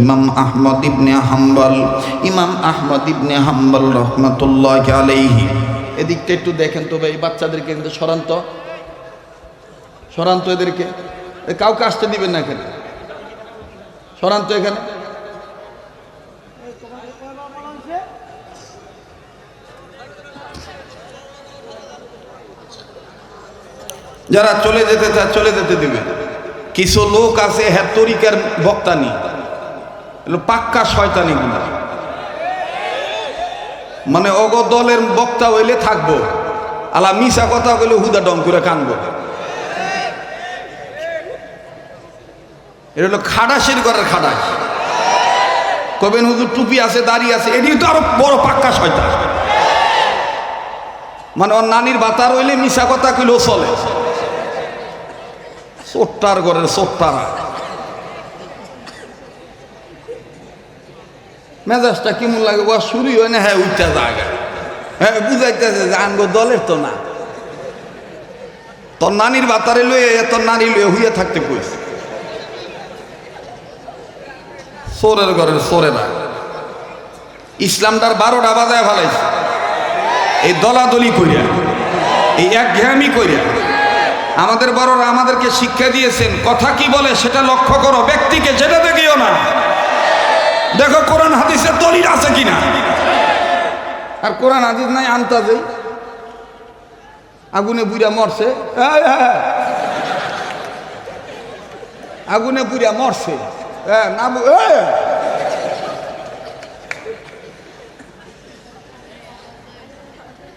ইমাম আহমদ ইবনে হাম্বল রহমাতুল্লাহি আলাইহি। এদিকটা একটু দেখেন তো ভাই, বাচ্চাদেরকে কিন্তু সরান্ত এদেরকে, কাউকে আসতে দিবেন না এখানে, সরান্ত এখানে। যারা চলে যেতে চায় চলে যেতে দিবেন। কিছু লোক আছে হ্যাঁ তরিকার বক্তানি, পাক্কা শয়তানি গুলা, মানে অগ দলের বক্তা হইলে থাকবো, আলা মিশা কথা বলে হুদা ডং করে কানবো। এটা হলো খাটাসের ঘরের খাটাস। কবেন হুজুর টুপি আছে দাড়ি আছে, এটি তো আরো বড় পাক্কা শয়তান। মানে ওর নানির বাতার হইলে মিশা কথা কইলেও চলে। চোট্টার ঘরের চোট্টারা মেজাজটা কেমন লাগে, ও শুরুই হয় না, হ্যাঁ উঠতে জায়গা, হ্যাঁ বুঝাইতেছে যে আঙ্গ দলের তো না, তোর নানির বাতারে লয়ে তোর নানি লয়ে হুইয়ে থাকতে কইস। সোরের ঘরের সোরেরা ইসলামটার 12টা বাজায় ফেলাইছে এই দলাদলি কইরা, এই একঘেয়ামি কইরা। আমাদের বড়রা আমাদেরকে শিক্ষা দিয়েছেন, কথা কি বলে সেটা লক্ষ্য করো, ব্যক্তিকে যেটা দেখিও না, দেখো কোরআন হাদিসের দলিল আছে কিনা। আর কোরআন হাদিস নাই আনতাজে আগুনে পুড়িয়া মরছে, আগুনে পুড়িয়া মরছে, না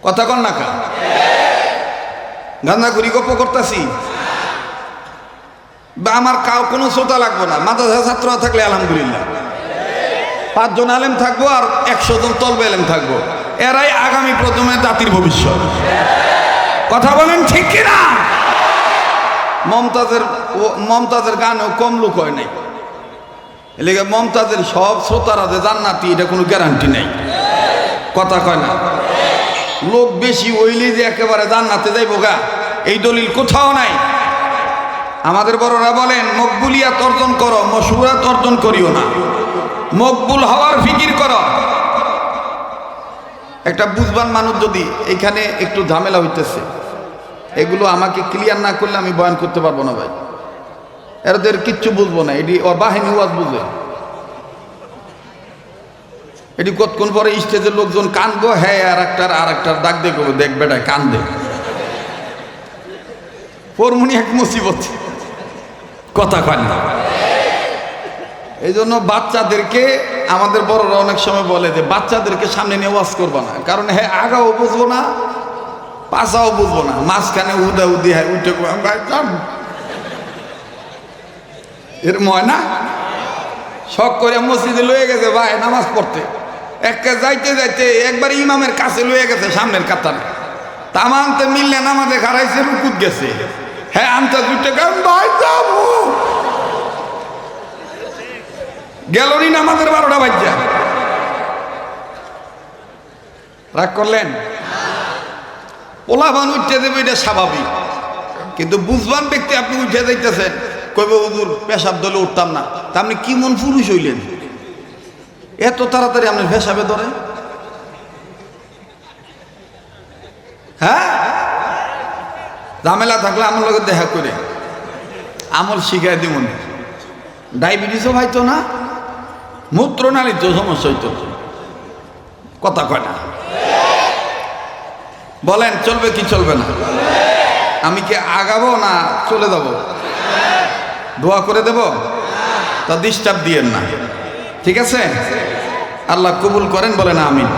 কথা কন না কা গান্দা ঘুরি গপ্প করতেছি, বা আমার কোনো শ্রোতা লাগবো না, মাদ্রাসা ছাত্র থাকলে আলহামদুলিল্লাহ 5 জন আলেম থাকবো আর 100 জন তলবে আলেম থাকবো, এরাই আগামী প্রজন্মের জাতির ভবিষ্যৎ। কথা বলেন ঠিক কিনা? মমতাজের গানেও কম লোক হয় নাই, এলাকা মমতাজের সব শ্রোতারা যে জান্নাতি এটা কোনো গ্যারান্টি নেই। কথা কয় না, লোক বেশি হইলে যে একেবারে জান্নাতে যাইবো গা, এই দলিল কোথাও নাই। আমাদের বড়রা বলেন, মকবুলিয়াত অর্জন করো, মশহুরাত অর্জন করিও না, মকবুল হওয়ার ফিকির করো। একটা বুঝবান মানুষ যদি এখানে একটু ঝামেলা হইতেছে, এগুলো আমাকে ক্লিয়ার না করলে আমি বয়ান করতে পারবো না ভাই, এদের কিচ্ছু বুঝবো না, এটি ওর বাহিনী ওয়াজ বুঝে, এটি কতক্ষণ পরে স্টেজের লোকজন কানবো, হ্যাঁ আর একটার ডাক দেখবো, দেখ বেটায় কান্দে পরমুনি এক মুসিবত। কথা কয় না। এই জন্য বাচ্চাদেরকে আমাদের বড়রা অনেক সময় বলে যে বাচ্চাদেরকে সামনে নিয়ে ওয়াজ করবো না, কারণ হ্যাঁ আগাও বুঝবো না পাশাও বুঝবো না, মাঝখানে উদা উদি হ্যাঁ উঠে এর ময় না শখ করে মসজিদে লয়ে গেছে ভাই নামাজ পড়তে, যাইতে যাইতে একবার ইমামের কাছে লয়ে গেছে সামনের কাতারে, তামানতে মিললে নামাজে খারাইছে, রুকুত গেছে, হ্যাঁ আনতে দুটো ভাই যাবো গেলনি নামাজের 12টা বাজ্যা। রাগ করলেন? পোলাবান উঠতে দেবে এটা স্বাভাবিক, কিন্তু বুঝবান ব্যক্তি আপনি উঠে যাইতেছেন, কইবে হুজুর পেশাব দলে উঠতাম না, তা আপনি কি মন পুরুষ হইলেন এত তাড়াতাড়ি আপনার পেশাবে ধরে? হ্যাঁ ঝামেলা থাকলে আমার লোকের দেখা করে আমল শিখাই দিব, ডায়াবেটিসও হয়তো না, মূত্রনালীতেও সমস্যা হইতো। কথা কয় না। বলেন চলবে কি চলবে না? আমি কি আগাবো না চলে যাব? দোয়া করে দেব, তা ডিস্টার্ব দিয়েন না, ঠিক আছে? আল্লাহ কবুল করেন, বলেন আমিন।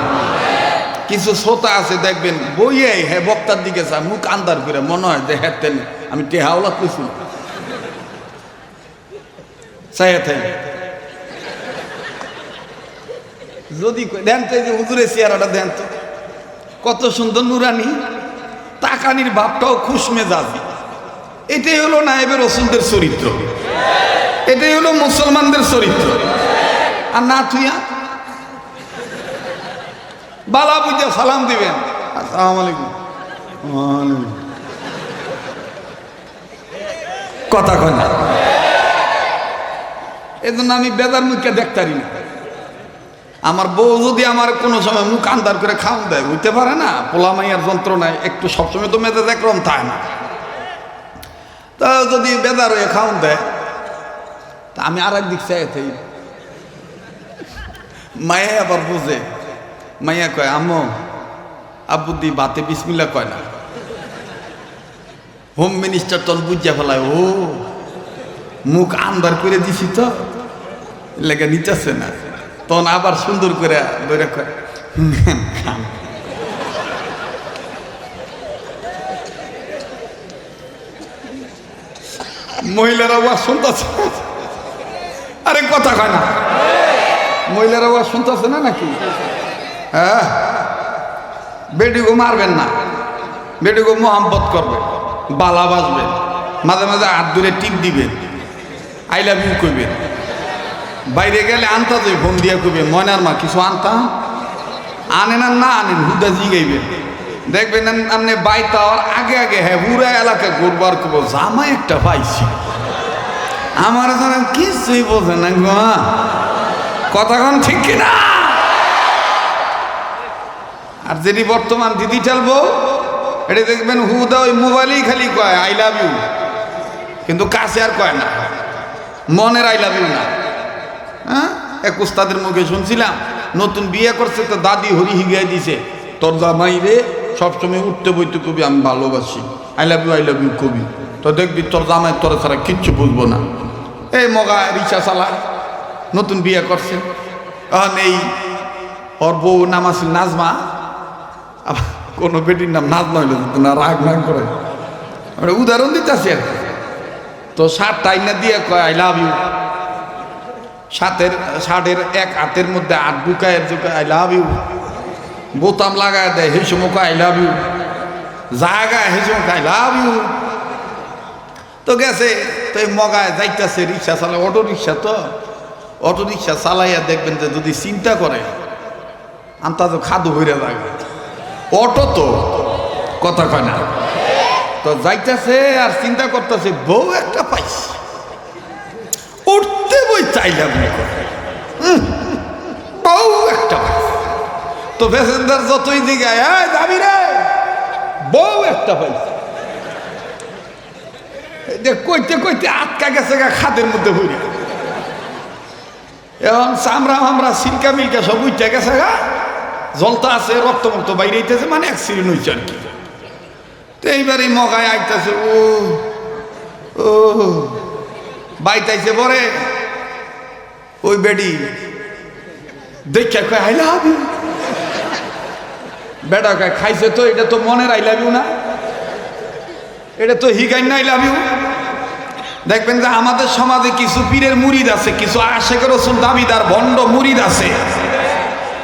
কিছু শ্রোতা আছে দেখবেন বইয়ে হ্যাঁ বক্তার দিকে চা, মুখ আন্দার করে মনে হয় যে হ্যাঁ তেন আমি টেহাওলা কইছি চাইয়া থাই, যদি দেন তো যে হুজুরের চেহারাটা দেন তো কত সুন্দর নুরানি, তাকানির ভাবটাও খুশ মেজাজি। এটাই হলো নায়েবে রাসূলদের চরিত্র, এটাই হলো মুসলমানদের চরিত্র। আর না থুইয়া বালা বুঝা সালাম দিবেন, আসসালামু আলাইকুম, কথা কয় না। এই জন্য আমি বেজার মুখকে দেখতারি না। আমার বউ যদি আমার কোনো সময় মুখ আন্দার করে খাওয়ান দেয়, বুঝতে পারে না পোলা মাইয়ার যন্ত্রণায় একটু সবসময় তো মেজাজ একরকম থাকে না, তা যদি বেজার হয়ে খাওয়ান দেয় তা আমি আর একদিক চাই। মায়া আবার বুঝে, মাইয়া কয় আম্মু আব্বুদি বাতে বিসমিল্লা কয় না। হোম মিনিস্টার তখন বুঝিয়া ফেলায়, ও মুখ আন্দার করে দিছি তো লেগে নিতেছে না, তখন আবার সুন্দর করে ধরে কয় খান। মহিলারা ওয়া শুনতেছে, আরে কথা কয় না, মহিলারা ওয়া শুনতেছে না নাকি? হ্যাঁ, বেডিগো মারবেন না, বেডিগো মোহাম্মত করবে, বালা বাজবে, মাঝে মাঝে হাত ধরে টিপ দিবেন, আই লাভ ইউ কইবেন। বাইরে গেলে আনতা যাই ফোন দিয়া কইবে ময়নার মা কিছু আনতা, আনেন আর না আনেন হুদা জিগাইবেন। দেখবেন আপনি বাইতে হওয়ার আগে আগে হ্যাঁ পুরা এলাকা ঘুরবার করবো জামাই একটা পাইছি, আমার ধরেন কিছুই বোঝে না গো, কথাক্ষণ ঠিক কিনা? আর যেটি বর্তমান ডিজিটাল বউ, এটা দেখবেন হুদা ওই মোবাইলেই খালি কয় আই লাভ ইউ, কিন্তু কাছে আর কয় না, মনের আই লাভ ইউ না। হ্যাঁ, এক উস্তাদের মুখে শুনছিলাম, নতুন বিয়ে করছে তো দাদি হরি হিগাই দিছে, তোর জামাই রে সবসময় উঠতে বইতে কবি আমি ভালোবাসি, আই লাভ ইউ কবি, তো দেখবি তোর জামাই তোর ছাড়া কিচ্ছু বুঝবো না। এই মগা রিক্সা চালায়, নতুন বিয়ে করছে, এখন এই ওর বউ নাম আছে নাজমা, কোনো বেটির নাম নাজমা হইল না, রাগ না করে উদাহরণ দিতেছে আর কি। তো শার্ট টাইনা দিয়ে কয় আই লাভ ইউ, শার্টের এক হাতের মধ্যে হাত ঢুকায় আই লাভ ইউ, বোতাম লাগায় দেয় সেই সময় আই লাভ ইউ, জায়গায় সেই সময় আই লাভ ইউ। তো গেছে, তো এই মগায় যাইতেছে, রিক্সা চালায়, অটো রিক্সা, তো অটো রিক্সা চালাইয়া দেখবেন যে যদি চিন্তা করে আন্তা তো খাদু হইয়া লাগে, অটো তো কথা কয় না, তো যাইতেছে আর চিন্তা করতেছে বউ একটা পাইছে, উঠতে বই চাইলাম বউ একটা পাইছে। তো প্যাসেঞ্জার যতই দিকে যাবি রে, বউ একটা পাইছে, কইতে কইতে আটকা গেছে খাদের মধ্যে ভরে, এখন চামড়া মামড়া সিলকা মিলকা সব উঠতে গেছে গা, জলতা আছে, রক্ত মুক্ত বাইরে আইতেছে, মানে অ্যাক্সিডেন্ট হয়েছে আর কি। তো এইবারই মগায় আইতেছে, ও ও বাইতাইছে পরে ওই বেডি দেখে কয় আই লাভ ইউ, বেটা কয় খাইছে তো, এটা তো মনের আই লাভ ইউ না, এটা তো হিগাইন না আই লাভ ইউ। দেখবেন যে আমাদের সমাজে কিছু পীরের মুরিদ আছে, কিছু আশেকের রসুল দাবিদার ভণ্ড মুরিদ আছে,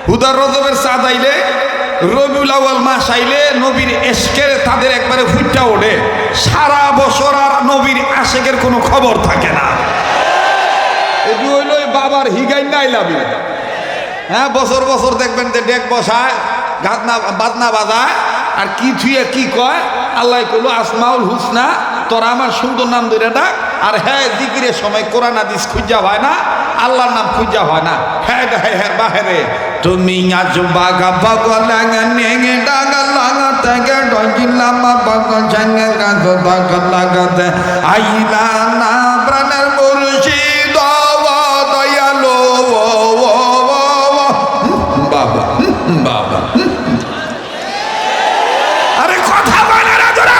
হুদার রজবের চাঁদ আইলে, রবিউল আউয়াল মাস আইলে নবীর এশকের তাদের একবারে ফুটটা ওঠে, সারা বছর আর নবীর আশেকের কোনো খবর থাকে না। এটি হইল বাবার হিগাইন না আই লাভ ইউ। হ্যাঁ, বছর বছর দেখবেন যে ডেক বসায়, বাজনা বাজায়, আর কি থুয়ে কি কয়, আল্লাহ কইল আসমাউল হুসনা, তোরা আমার সুন্দর নাম ধরে ডাক। আর হ্যাঁ, জিকিরের সময় কোরআন হাদিস খুঁজা হয় না, আল্লাহর নাম খুঁজা হয় না, হ্যাঁ হ্যাঁ বাহিরে তুমি আজ বাগা বাগলাঙ্গা নেগে ডাগা লাগাতে গে ডজিলামা বাগল জাঙ্গে গাজো বাগা লাগাতে আইলা না প্রাণের মুর্শিদ দয়ালো বাবা বাবা। আরে কথা বলে না তোরা,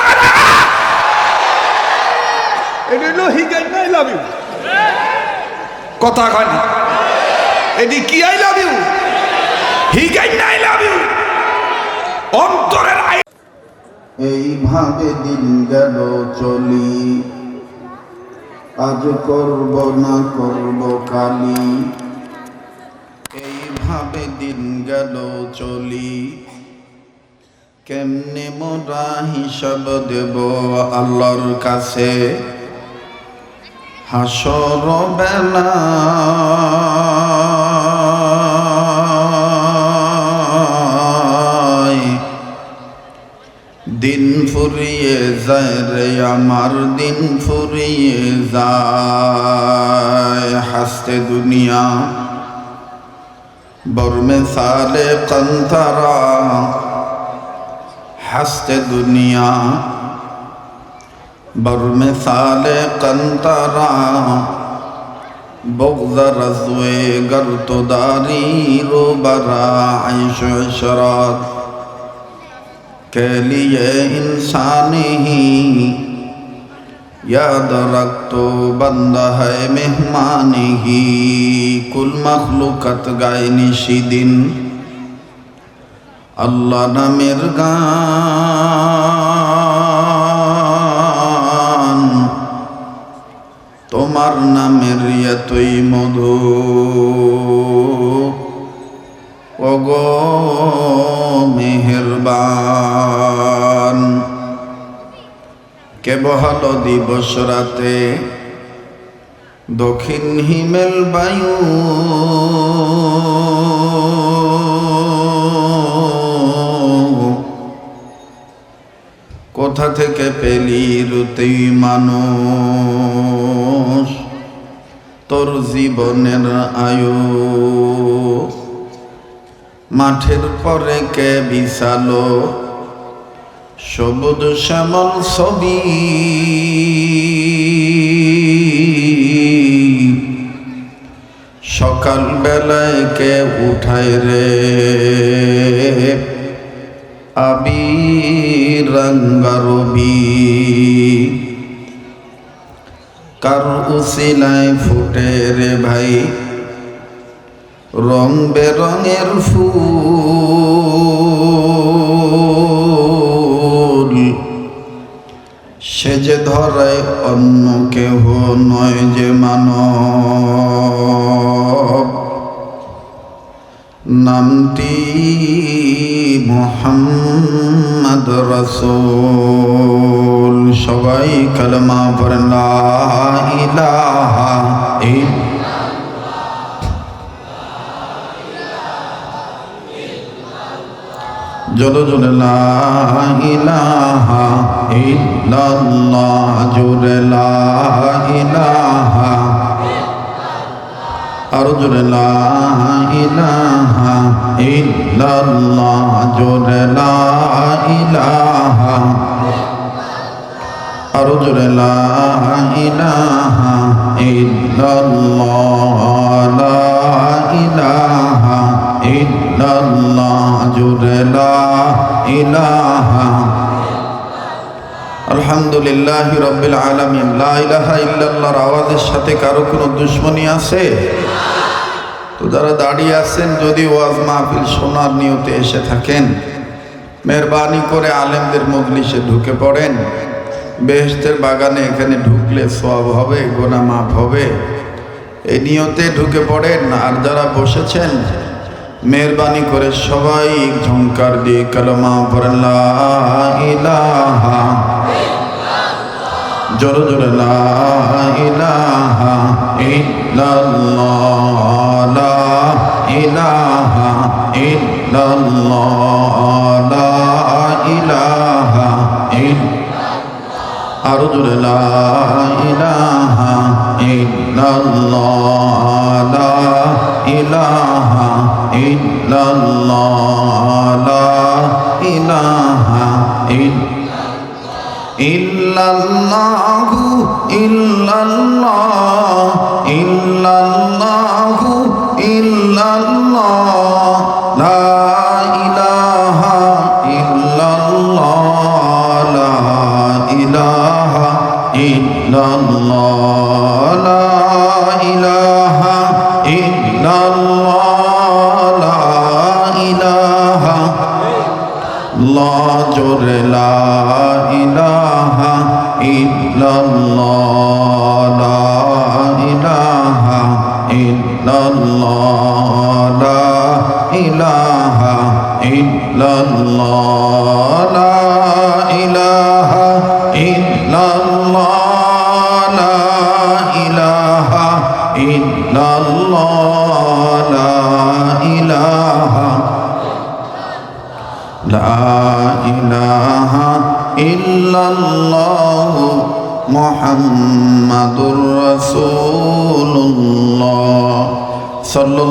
এটা হলো হিগাই না আই লাভ ইউ, কথা কয় না, এটি কি আই লাভ ইউ, হিগাই না আই লাভ ইউ, অন্তরের আই। এইভাবে দিন গেল চলি, আজ করব না করব কালি, এইভাবে দিন গেল চলি, কেমনে মোরা হিসাব দেব আল্লাহর কাছে হাসর বেলা। দিন ফুরিয়ে যায় রে আমার দিন ফুরিয়ে যায় হাসতে দুনিয়া বর্মে সালে কন্তরা হাসতে দুনিয়া বর্মে সালে কন্তরা بغض رزوے گر تو داری رو برا عیش و عشرات کے لیے انسانی ہی یاد رکھ تو بندہ ہے مہمانی ہی کل مخلوقت گائے نشی دن اللہ نامر গান তোমার নামের এতই মধু ওগো মেহেরবান কে বহাল দিবস রাতে দক্ষিণ হিমেল বায়ু কোথা থেকে পেলি রুতেই মানুষ তোর জীবনের আয়ু মাঠের পরে কে বিছালো সবুজ শ্যামল ছবি সকাল বেলায় কে উঠায় রে আবি রঙ্গরবি কার উসিলায় ফুটে রে ভাই রং বেরঙের ফুল সে যে ধরায় অন্য কেহ নয় যে মানব নামটি মুহাম্মদ রাসূল সবাই কালেমা পড়েন লা ইলাহা জোরে জোরে লা ইলাহা ইল্লাল্লাহ জোরে লা ইলাহা আরো জোরে লা ইলাহা ইল্লাল্লাহ জোরে লা ইলাহা আরো জোরে লা ইলাহা ইল্লাল্লাহ লা ইলাহা ইল্লাল্লাহ জোরে লা ইলাহা আলহামদুলিল্লাহ রাব্বিল আলামিন লা ইলাহা ইল্লাল্লাহর আওয়াজের সাথে কারো কোনো দুশমনী আছে? তো যারা দাঁড়িয়ে আছেন যদি ওয়াজ মাহফিল শোনার নিয়তে এসে থাকেন মেহরবানি করে আলেমদের মজলিসে ঢুকে পড়েন। বেহেশতের বাগানে এখানে ঢুকলে সওয়াব হবে, গুনাহ মাফ হবে, এই নিয়তে ঢুকে পড়েন। আর যারা বসেছেন মেহরবানি করে সবাই ঝংকার দিয়ে কালেমা পড়েন লা ইলাহা জোরে জোরে লা ইলাহা ইল্লাল্লাহ লা ইলাহা ইল্লাল্লাহ লা ইলাহা আরো জোরে লা ইলাহা ইল্লাল্লাহ লা ইলাহা ইল্লাল্লাহ লা ইলাহা ইল্লাল্লাহু ইল্লাল্লাহ ইল্লাল্লাহু ইল্লাল্লাহ লা ইলাহা ইল্লাল্লাহ লা ইলাহা ইল্লাল্লাহ লা ইলাহা ইল্লাল্লাহ লা ইলাহা লা জোরে লা ইলাহা ইল্লাল্লাহ লা ইলাহা ইল্লাল্লাহ লা ইলাহা ইল্লাল্লাহ লা ইলাহা ইল্লাল্লাহ লা ইলাহা ইল্লাল্লাহ লা ইলাহা লা ইলাহা ইল্লাল্লাহ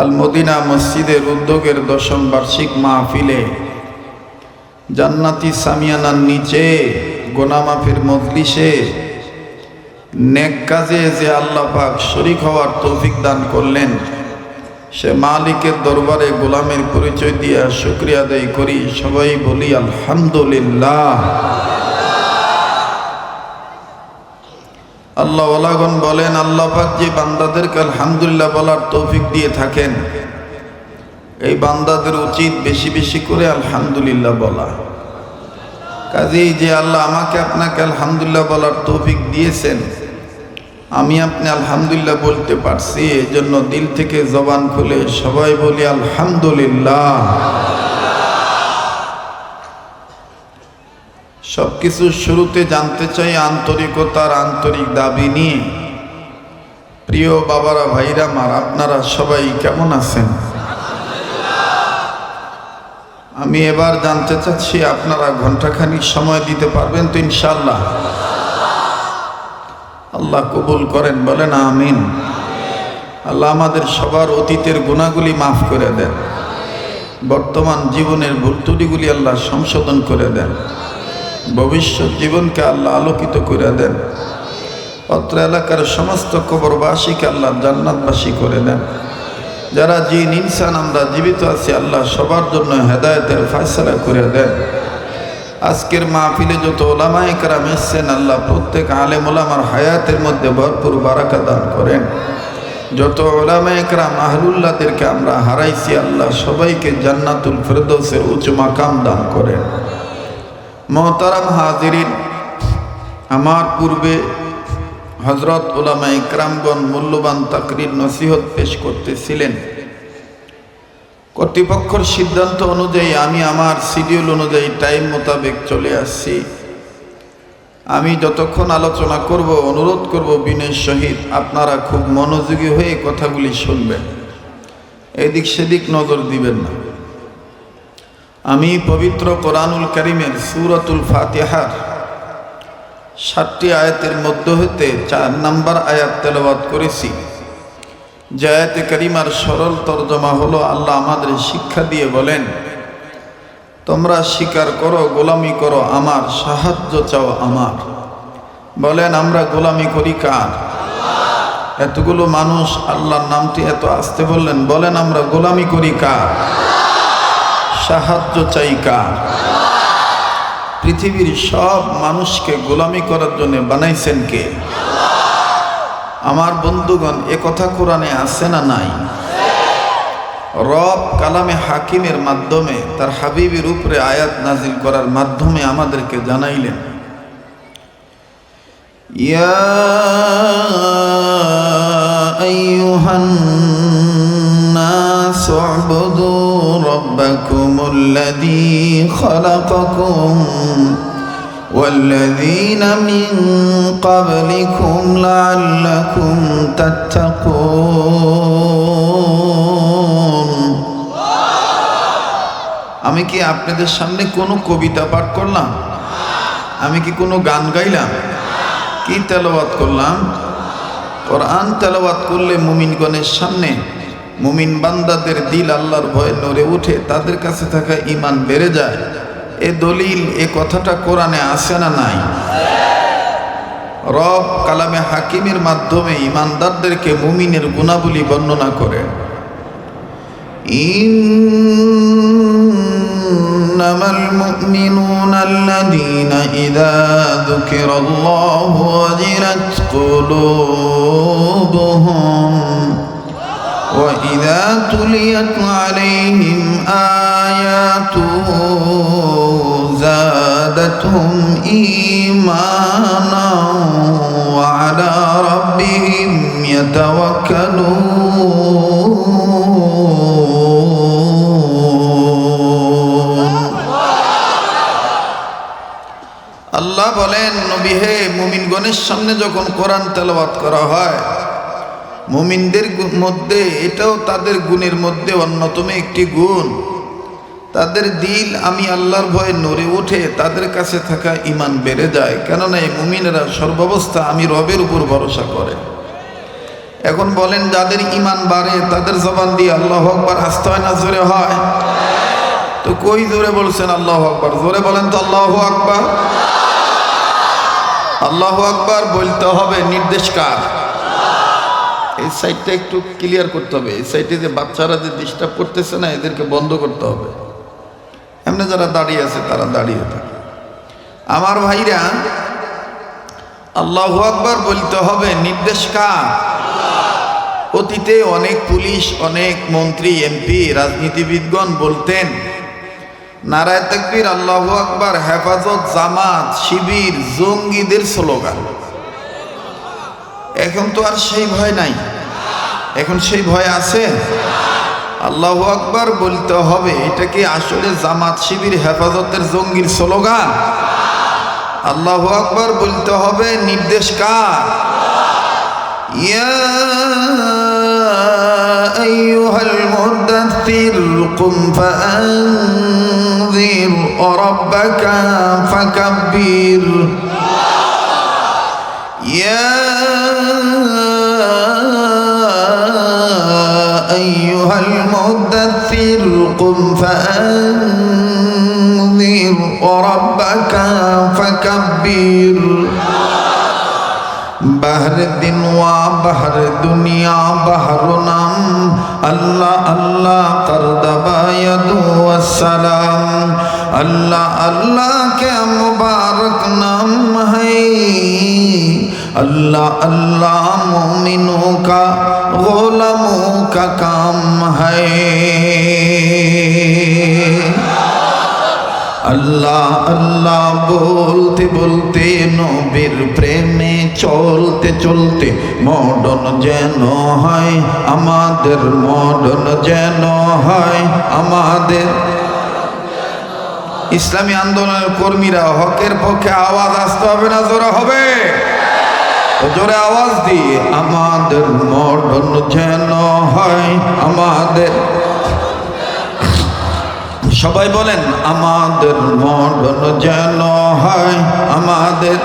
আল মদিনা মসজিদের উদ্যোগের 10ম বার্ষিক মাহফিলে জান্নাতি সামিয়ানার নিচে গুনাহ মাফের মজলিসে নেক কাজে যে আল্লাহ পাক শরীক হওয়ার তৌফিক দান করলেন, সে মালিকের দরবারে গোলামের পরিচয় দিয়ে শুকরিয়া আদায় করি। সবাই বলি আলহামদুলিল্লাহ। আল্লাহ ওয়ালাগণ বলেন, আল্লাহ পাক যে বান্দাদেরকে আলহামদুলিল্লাহ বলার তৌফিক দিয়ে থাকেন, এই বান্দাদের উচিত বেশি বেশি করে আলহামদুলিল্লাহ বলা। কাজেই যে আল্লাহ আমাকে আপনাকে আলহামদুলিল্লাহ বলার তৌফিক দিয়েছেন, আমি আপনি আলহামদুলিল্লাহ বলতে পারছি, এই জন্য দিল থেকে জবান খুলে সবাই বলি আলহামদুলিল্লাহ। সবকিছু শুরুতে জানতে চাই আন্তরিকতার আন্তরিক দাবি নিয়ে। প্রিয় বাবারা, ভাইরা আমার, আপনারা সবাই কেমন আছেন? আমি এবার জানতে চাচ্ছি, আপনারা ঘন্টাখানিক সময় দিতে পারবেন তো ইনশাআল্লাহ? আল্লাহ কবুল করেন, বলেন আমিন। আল্লাহ আমাদের সবার অতীতের গুনাহগুলি মাফ করে দেন, বর্তমান জীবনের ভুল ত্রুটিগুলি আল্লাহ সংশোধন করে দেন, ভবিষ্যৎ জীবনকে আল্লাহ আলোকিত করে দেন, অত্র এলাকার সমস্ত কবরবাসীকে আল্লাহ জান্নাতবাসী করে দেন। যারা জিন ইনসান আমরা জীবিত আছি, আল্লাহ সবার জন্য হেদায়েতের ফয়সালা করে দেন। আজকের মাহফিলে যত ওলামায়ে কেরাম এসেছেন, আল্লাহ প্রত্যেক আলেম ওলামার হায়াতের মধ্যে ভরপুর বারাকা দান করেন। যত ওলামায়ে কেরাম আহলুল্লাহদেরকে আমরা হারাইছি, আল্লাহ সবাইকে জান্নাতুল ফেরদৌসের উচ্চ মাকাম দান করেন। মোহতারাম হাজিরিন, আমার পূর্বে হযরত উলামায়ে কেরামগণ মূল্যবান তাকরীর নসিহত পেশ করতেছিলেন। কর্তৃপক্ষের সিদ্ধান্ত অনুযায়ী আমি আমার শিডিউল অনুযায়ী টাইম মোতাবেক চলে আসছি। আমি যতক্ষণ আলোচনা করব, অনুরোধ করব বিনয়ের সহিত আপনারা খুব মনোযোগী হয়ে কথাগুলি শুনবেন, এদিক সেদিক নজর দিবেন না। আমি পবিত্র কোরআনুল কারীমের সূরাতুল ফাতিহার 7টি আয়াতের মধ্য হতে 4 নম্বর আয়াত তেলাওয়াত করেছি। যে আয়াতে কারিমার সরল তরজমা হলো, আল্লাহ আমাদের শিক্ষা দিয়ে বলেন, তোমরা স্বীকার করো, গোলামি করো আমার, সাহায্য চাও আমার। বলেন, আমরা গোলামি করি কার? এতগুলো মানুষ আল্লাহর নামটি এত আস্তে বললেন, বলেন আমরা গোলামি করি কার? সাহায্য চাই কার? পৃথিবীর সব মানুষকে গোলামি করার জন্য বানাইছেন কে? আমার বন্ধুগণ, এ কথা কোরআনে আছে না নাই? রব কালামে হাকিমের মাধ্যমে তার হাবিবের উপরে আয়াত নাজিল করার মাধ্যমে আমাদেরকে জানাইলেন, ইয়া আইয়ুহান নাস উবুদু রাব্বাকুমুল্লাযী খালাকাকুম والذين من قبلكم لعلكم تتقون। আমি কি আপনাদের সামনে কোনো কবিতা পাঠ করলাম? আমি কি কোনো গান গাইলাম? কি তেলাওয়াত করলাম? কোরআন তেলাওয়াত করলে মুমিনগণের সামনে মুমিন বান্দাদের দিল আল্লাহর ভয়ে নড়ে উঠে, তাদের কাছে থাকা ঈমান বেড়ে যায়। এ দলিল, এ কথাটা কোরআনে আছে না নাই? রব কালামে হাকিমের মাধ্যমে ঈমানদারদেরকে মুমিনের গুণাবলী বর্ণনা করেন। ইন্নামাল মুমিনুনা আল্লাযীনা ইযা যুকিরাল্লাহু ওয়াজিলাত কুলুবুহুম ওয়া ইযা তুলিয়াত আলাইহিম আয়াতুহু زادتهم إيمانا وعلى ربهم يتوكلون। আল্লাহ বলেন, নবী হে, মুমিনগণের সামনে যখন কোরআন তেলাওয়াত করা হয়, মুমিনদের মধ্যে এটাও তাদের গুণের মধ্যে অন্যতম একটি গুণ, তাদের দিল আমি আল্লাহর ভয়ে নড়ে ওঠে, তাদের কাছে থাকা ঈমান বেড়ে যায়। কেননা এই মুমিনেরা সর্বাবস্থা আমি রবের উপর ভরসা করে। এখন বলেন যাদের ঈমান বাড়ে তাদের জবান দিয়ে আল্লাহু আকবার আসতে হয় না জোরে হয়? তো কই জোরে বলছেন আল্লাহু আকবার? জোরে বলেন তো আল্লাহু আকবার। আল্লাহু আকবার বলতে হবে, নির্দেশ কার? এই সাইডটা একটু ক্লিয়ার করতে হবে। এই সাইডে যে বাচ্চারা যে ডিস্টার্ব করতেছে না, এদেরকে বন্ধ করতে হবে। এমনি যারা দাঁড়িয়ে আছে তারা দাঁড়িয়ে থাকে। আমার ভাইরা, আল্লাহু আকবার বলতে হবে, নির্দেশ কার? অতীতে অনেক পুলিশ, অনেক মন্ত্রী, এমপি, রাজনীতিবিদগণ বলতেন নারায়ে তাকবীর, আল্লাহু আকবার হেফাজত, জামাত, শিবির, জঙ্গিদের স্লোগান। এখন তো আর সেই ভয় নাই। এখন সেই ভয় আছে? আল্লাহু আকবার বলতে হবে, এটা কি আসলে জামাত, শিবির, হেফাজতের, জঙ্গির স্লোগান? আল্লাহু আকবার বলতে হবে, নির্দেশ কার? ইয়া আইয়ুহাল মুদাথথির কুম ফাআনযির রাব্বাকা ফাকাব্বির। ইয়া আইয়ুহাল মুদাথথির কুম ফাআনযির রাব্বাকা ফাকাব্বির। বাহর দিন ওয়া বাহর দুনিয়া বাহর নাম, আল্লাহ আল্লাহ করদবায়দু ওয়াসসালাম। अल्लाह अल्लाह के मुबारक नाम है, अल्लाह अल्लाह मोमिनों का गुलामों का काम है। अल्लाह अल्लाह बोलते बोलते नबीर प्रेमे चलते चलते मडन जेन है आमादेर, मडन जेन है आमादेर। ইসলামী আন্দোলনের কর্মীরা হকের পক্ষে আওয়াজ আসতে হবে না জোরে হবে? জোরে আওয়াজ দিয়ে আমাদের মডন যেন হয় আমাদের, সবাই বলেন আমাদের মডন যেন হয় আমাদের।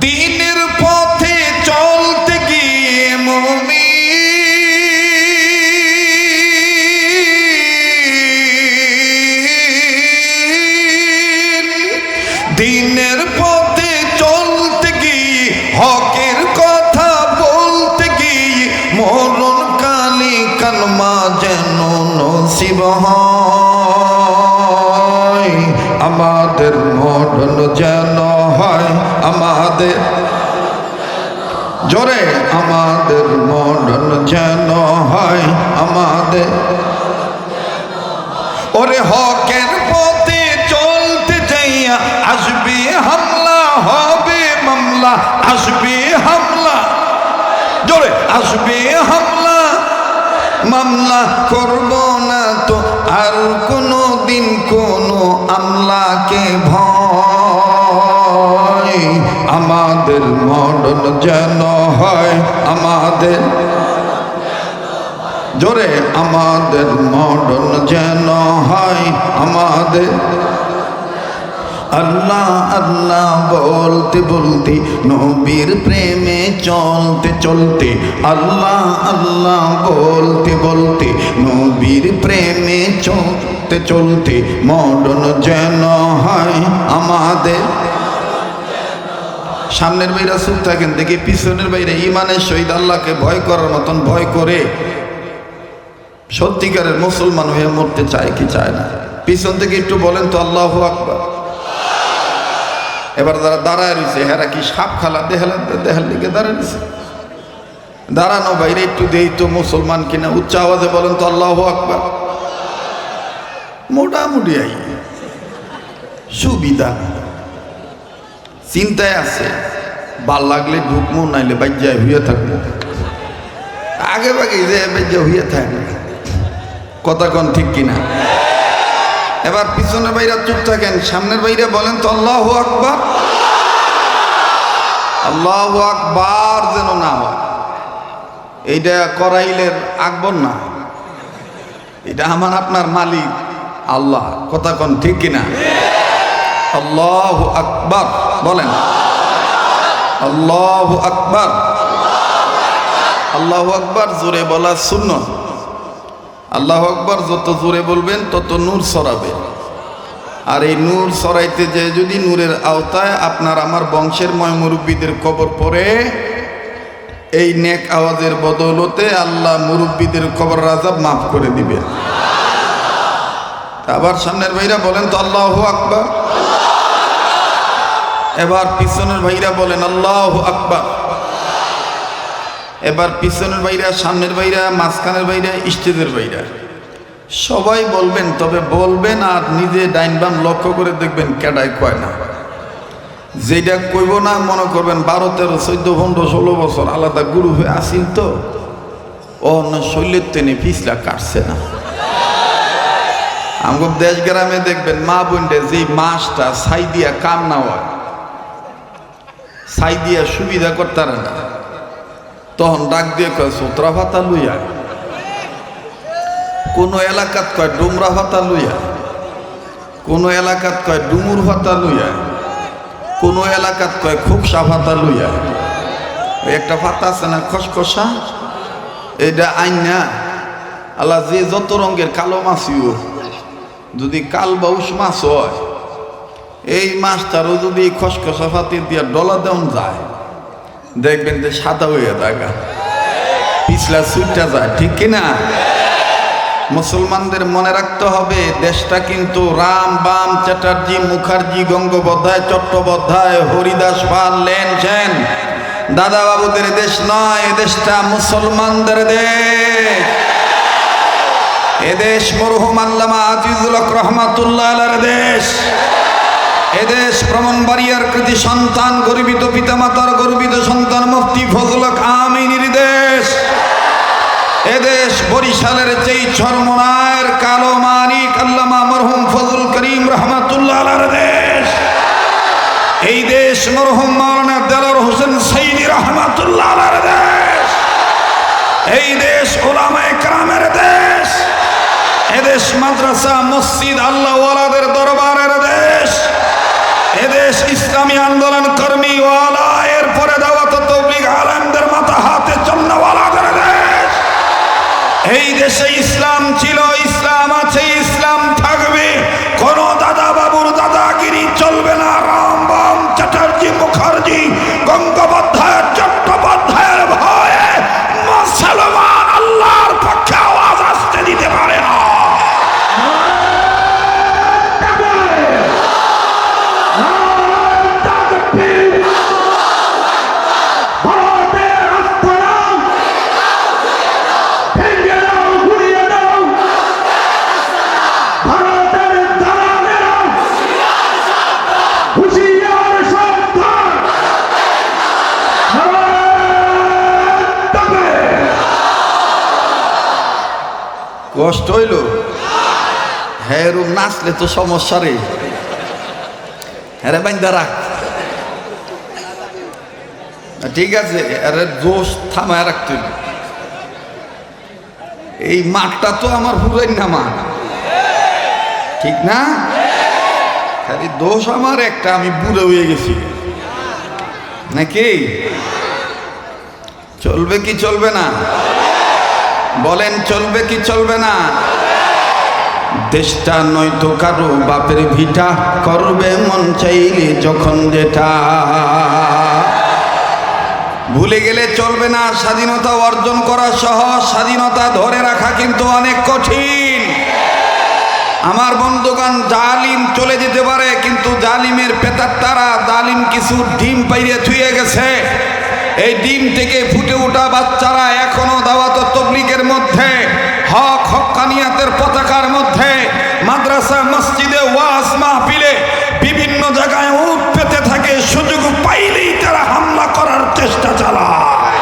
দিনের পথে চলতে গিয়ে মুমিন দিনের পথে চলতে গিয়ে হকের কথা বলতে গিয়ে মরণ কালে কালমা যেন নসিব হয় আমাদের, মরণ যেন হয় আমাদের। জোরে আমাদের মরণ যেন হয় আমাদের। ওরে হকের পথে চলতে যাইয়া আসবে হামলা, হবে মামলা, আসবে হামলা, জোরে আসবে হামলা। মামলা করব না তো আর কোনো দিন কোনো আমলাকে ভয় আমাদের, মরণ যেন হয় আমাদের। জোরে আমাদের মরণ যেন হয় আমাদের। আল্লাহ আল্লাহ বলতে বলতে নবীর প্রেমে চলতে চলতে, আল্লাহ আল্লাহ বলতে বলতে নবীর প্রেমে চলতে চলতে মরণ যেন হয় আমাদের। সামনের বাইরা চুপ থাকেন দেখি, পিছনের বাইরে ইমানের সহিত আল্লাহকে ভয় করার মতন ভয় করে সত্যিকারের মুসলমান হয়ে মরতে চায় কি চায় না? পিছন থেকে একটু বলেন তো আল্লাহু আকবার। এবার যারা দাঁড়ায় রয়েছে হেরা কি সাপ খালা দেহার দিকে দাঁড়ায় রয়েছে? দাঁড়ানো বাইরে একটু দেই তো মুসলমান কিনা, উচ্চ আওয়াজে বলেন তো আল্লাহু আকবার। মোটামুটি আই সুবিধা, চিন্তায় আছে, ভাল লাগলে ঢুকমো, নাইলে বাজ্যায় হইয়া থাকবো। আগে বাগে যে বাজ্যা হইয়া থাকবে, কথা কোন ঠিক কিনা? এবার পিছনের বাইরা চুপ থাকেন, সামনের বাইরে বলেন তো আল্লাহু আকবার। আল্লাহু আকবার যেন না হয়, এইটা করাইলের আকবর না, এটা আমার আপনার মালিক আল্লাহ, কথা কোন ঠিক কিনা? আল্লাহু আকবার বলেন, আল্লাহু আকবার। আল্লাহু আকবার জোরে বলা সুন্নত। আল্লাহু আকবার যত জোরে বলবেন তত নূর ছড়াবে। আর এই নূর ছড়াইতে যে যদি নূরের আওতায় আপনার আমার বংশের ময় মুরব্বীদের কবর পড়ে, এই নেক আওয়াজের বদৌলতে আল্লাহ মুরব্বীদের কবর আযাব মাফ করে দিবেন। আবার সামনের ভাইরা বলেন তো আল্লাহু আকবার। এবার পিছনের ভাইরা বলেন আল্লাহু আকবার। এবার পিছনের ভাইরা, সামনের ভাইরা, মাঝখানের ভাইরা, স্টেজের ভাইরা সবাই বলবেন, তবে বলবেন আর নিজে ডাইন বাম লক্ষ্য করে দেখবেন কেডায় কয় না। যেটা কইব না মনে করবেন 12, 13, 14, 15, 16 বছর আলাদা গ্রুপে আসিল তো অন্য শৈলের টেনে পিছলা কাটছে না। আমগো দেশ গ্রামে দেখবেন মা বোনটা যে মাছটা ছাই দিয়া কাম না হয়, ছাই দিয়া সুবিধা করতারে না, তখন ডাক দিয়ে কয় সোতরা ভাতা লইয়া। কোনো এলাকাত কয় ডুমরা ভাতা লইয়া, কোনো এলাকাত কয় ডুমুর ভাতা লইয়া, কোনো এলাকাত কয় খুবসা ভাতা লইয়া। একটা ভাতা আছে না খসখসা, এটা আইন না আল্লাহ যে যত রঙের কালো মাছিও যদি কাল বাউস মাছ হয়, এই মাছটারও যদি খসখসা ফাতি দিয়ে ডলা দেওয়া যায়, দেখবেন যে সাদা হয়ে থাকা পিছলা সুইটা যায়, ঠিক কিনা? মুসলমানদের মনে রাখতে হবে দেশটা কিন্তু রাম, বাম, চ্যাটার্জি, মুখার্জি, গঙ্গোপাধ্যায়, চট্টোপাধ্যায়, হরিদাস পাল, লেন সেন, দাদা বাবুদের দেশ নয়। এ দেশটা মুসলমানদের দেশ। এদেশ মরহুম আল্লামা আজিজুল হক রহমাতুল্লাহ আলাইহির দেশ। এদেশ ব্রাহ্মণবাড়িয়ার কৃতি সন্তান, গর্বিত পিতামাতার গর্বিত সন্তান মুফতি ফজল হক আমিনীর দেশ। এদেশ বরিশালের যেই চরমনায়ের কালো মানিক আল্লামা মরহুম ফজল করিম রহমাতুল্লাহ আলাইহির দেশ। এই দেশ মরহুম মাওলানা দেলোয়ার হোসেন সাইদি রহমাতুল্লাহ আলাইহির দেশ। এই দেশ উলামায়ে কেরামের দেশ। এদেশ মাদ্রাসা, মসজিদ, আল্লাহ ওয়ালাদের দরবারের দেশ। এদেশ ইসলামী আন্দোলন কর্মী ওয়ালা, এরপরে দাওয়াত তাবলীগ আলেমদের মাথা হাতে চন্নাওয়ালাদের দেশ। এই দেশে ইসলাম ছিল, ইসলাম আছে, ইসলাম থাকবে। কোন দাদা বাবুর দাদাগিরি চলবে না। রাম, বাম, চ্যাটার্জি, মুখার্জি, গঙ্গোপাধ্যায়, চট্টোপাধ্যায়ের ভয়ে মুসলমান আল্লাহর পক্ষে আওয়াজ আসতে দিতে পারে না। কষ্ট হইল? হ্যাঁ, এরকম নাচলে তো সমস্যা রে। হ্যাঁ বাইন্দা রাখ, ঠিক আছে। আরে জোশ থামায় রাখতে। এই মাঠটা তো আমার হুরাই না মাঠ, ঠিক না? খালি দোষ আমার একটা, আমি বুড়ো হয়ে গেছি নাকি? চলবে কি চলবে না বলেন? চলবে কি চলবে না? দেশটা নয়তো কারো বাপের ভিটা, করবে মন চাইলে যখন যেটা। ভুলে গেলে চলবে না, স্বাধীনতা অর্জন করা সহজ, স্বাধীনতা ধরে রাখা কিন্তু অনেক কঠিন। আমার বন্ধুগণ, জালিম চলে যেতে পারে, কিন্তু জালিমের পেতার তারা জালিম কিছু ডিম পাইরে থুয়ে গেছে। এই ডিম থেকে ফুটে ওঠা বাচ্চারা এখনো দাওয়াত তাবলীগের মধ্যে, হক হক্কানিয়াতের পতাকার মধ্যে, মাদ্রাসা, মসজিদে, ওয়াজ মাহফিলে বিভিন্ন জায়গায় উঠ পেতে থাকে। সুযোগ পাইলেই তারা হামলা করার চেষ্টা চালায়।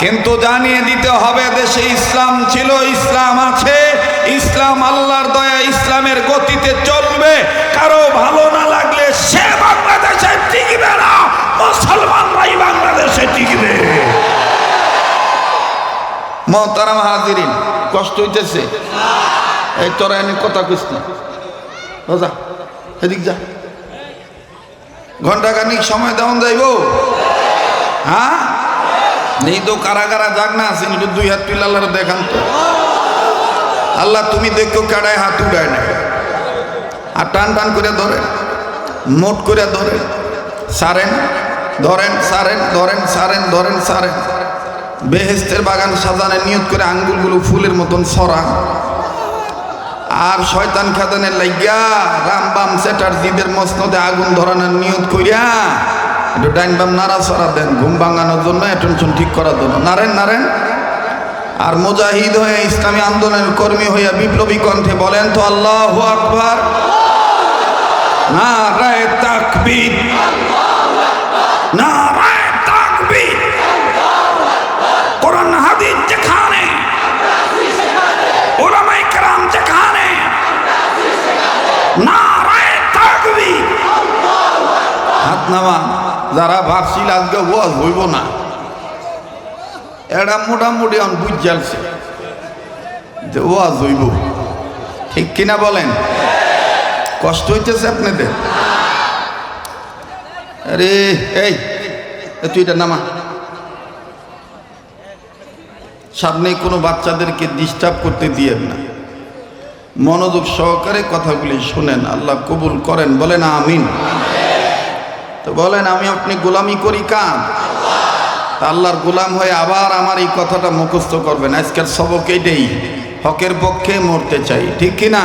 কিন্তু জানিয়ে দিতে হবে দেশে ইসলাম ছিল, ইসলাম আছে, ইসলাম আল্লাহর দয়া, ইসলামের গতিতে চলবে। কারো ভালো না লাগলে সে বাংলাদেশে টিকবে না, মুসলমানরাই বাংলাদেশে টিকবে। মোহতারাম হাজিরিন, কষ্ট হইতেছে? এই তোরা এনে কথা কইস না, যা এদিক যা। ঘন্টাখানিক সময় দেওয়া যাইব? হ্যাঁ, নেই তো কারা কারা জাগ না আছেন একটু দুই হাত তুলে আল্লাহর দেখান তো। আল্লাহ তুমি দেখো কাড়ায় হাত উড়ায় না, আর টান টান করে ধরেন, মোট করে ধরেন, সারেন, ধরেন, সারেন, ধরেন, সারেন, ধরেন, সারেন। বেহেস্তের বাগান সাজানের নিয়ত করে আঙ্গুলগুলো ফুলের মতন ছড়ান। আর শয়তান খাদানের লাইগা রামবাম চ্যাটার্জিদের মসনদে আগুন ধরানোর নিয়ত করিয়া একটু ডাইন বাম নাড়া ছড়া দেন, ঘুম ভাঙানোর জন্য, অ্যাটেনশন ঠিক করার জন্য নারেন নারেন। আর মুজাহিদ হয়ে ইসলামী আন্দোলনের কর্মী হইয়া বিপ্লবী কণ্ঠে বলেন তো আল্লাহু আকবার, নারায়ে তাকবীর, নারায়ে তাকবীর। কোরআন হাদিস যেখানে, উলামায়ে কেরাম যেখানে, নারায়ে তাকবীর। হাত নামা। যারা ভাবছিল আজকে ওয়াজ হইব না, এটা মোটামুটি আমি বুঝালছে যে ওয়াজ হইব, ঠিক কিনা বলেন? কষ্ট হইতেছে আপনাদের? আরে এই তুই এটা নামা। সামনে কোনো বাচ্চাদেরকে ডিস্টার্ব করতে দিয়েন না, মনোযোগ সহকারে কথাগুলি শুনেন, আল্লাহ কবুল করেন, বলেন আমিন। তো বলেন আমি আপনি গোলামি করি কার? আল্লাহর গোলাম হয়ে আবার আমার এই কথাটা মুখস্থ করবেন। আজকের সবক এটাই, হকের পক্ষে মরতে চাই, ঠিক কিনা?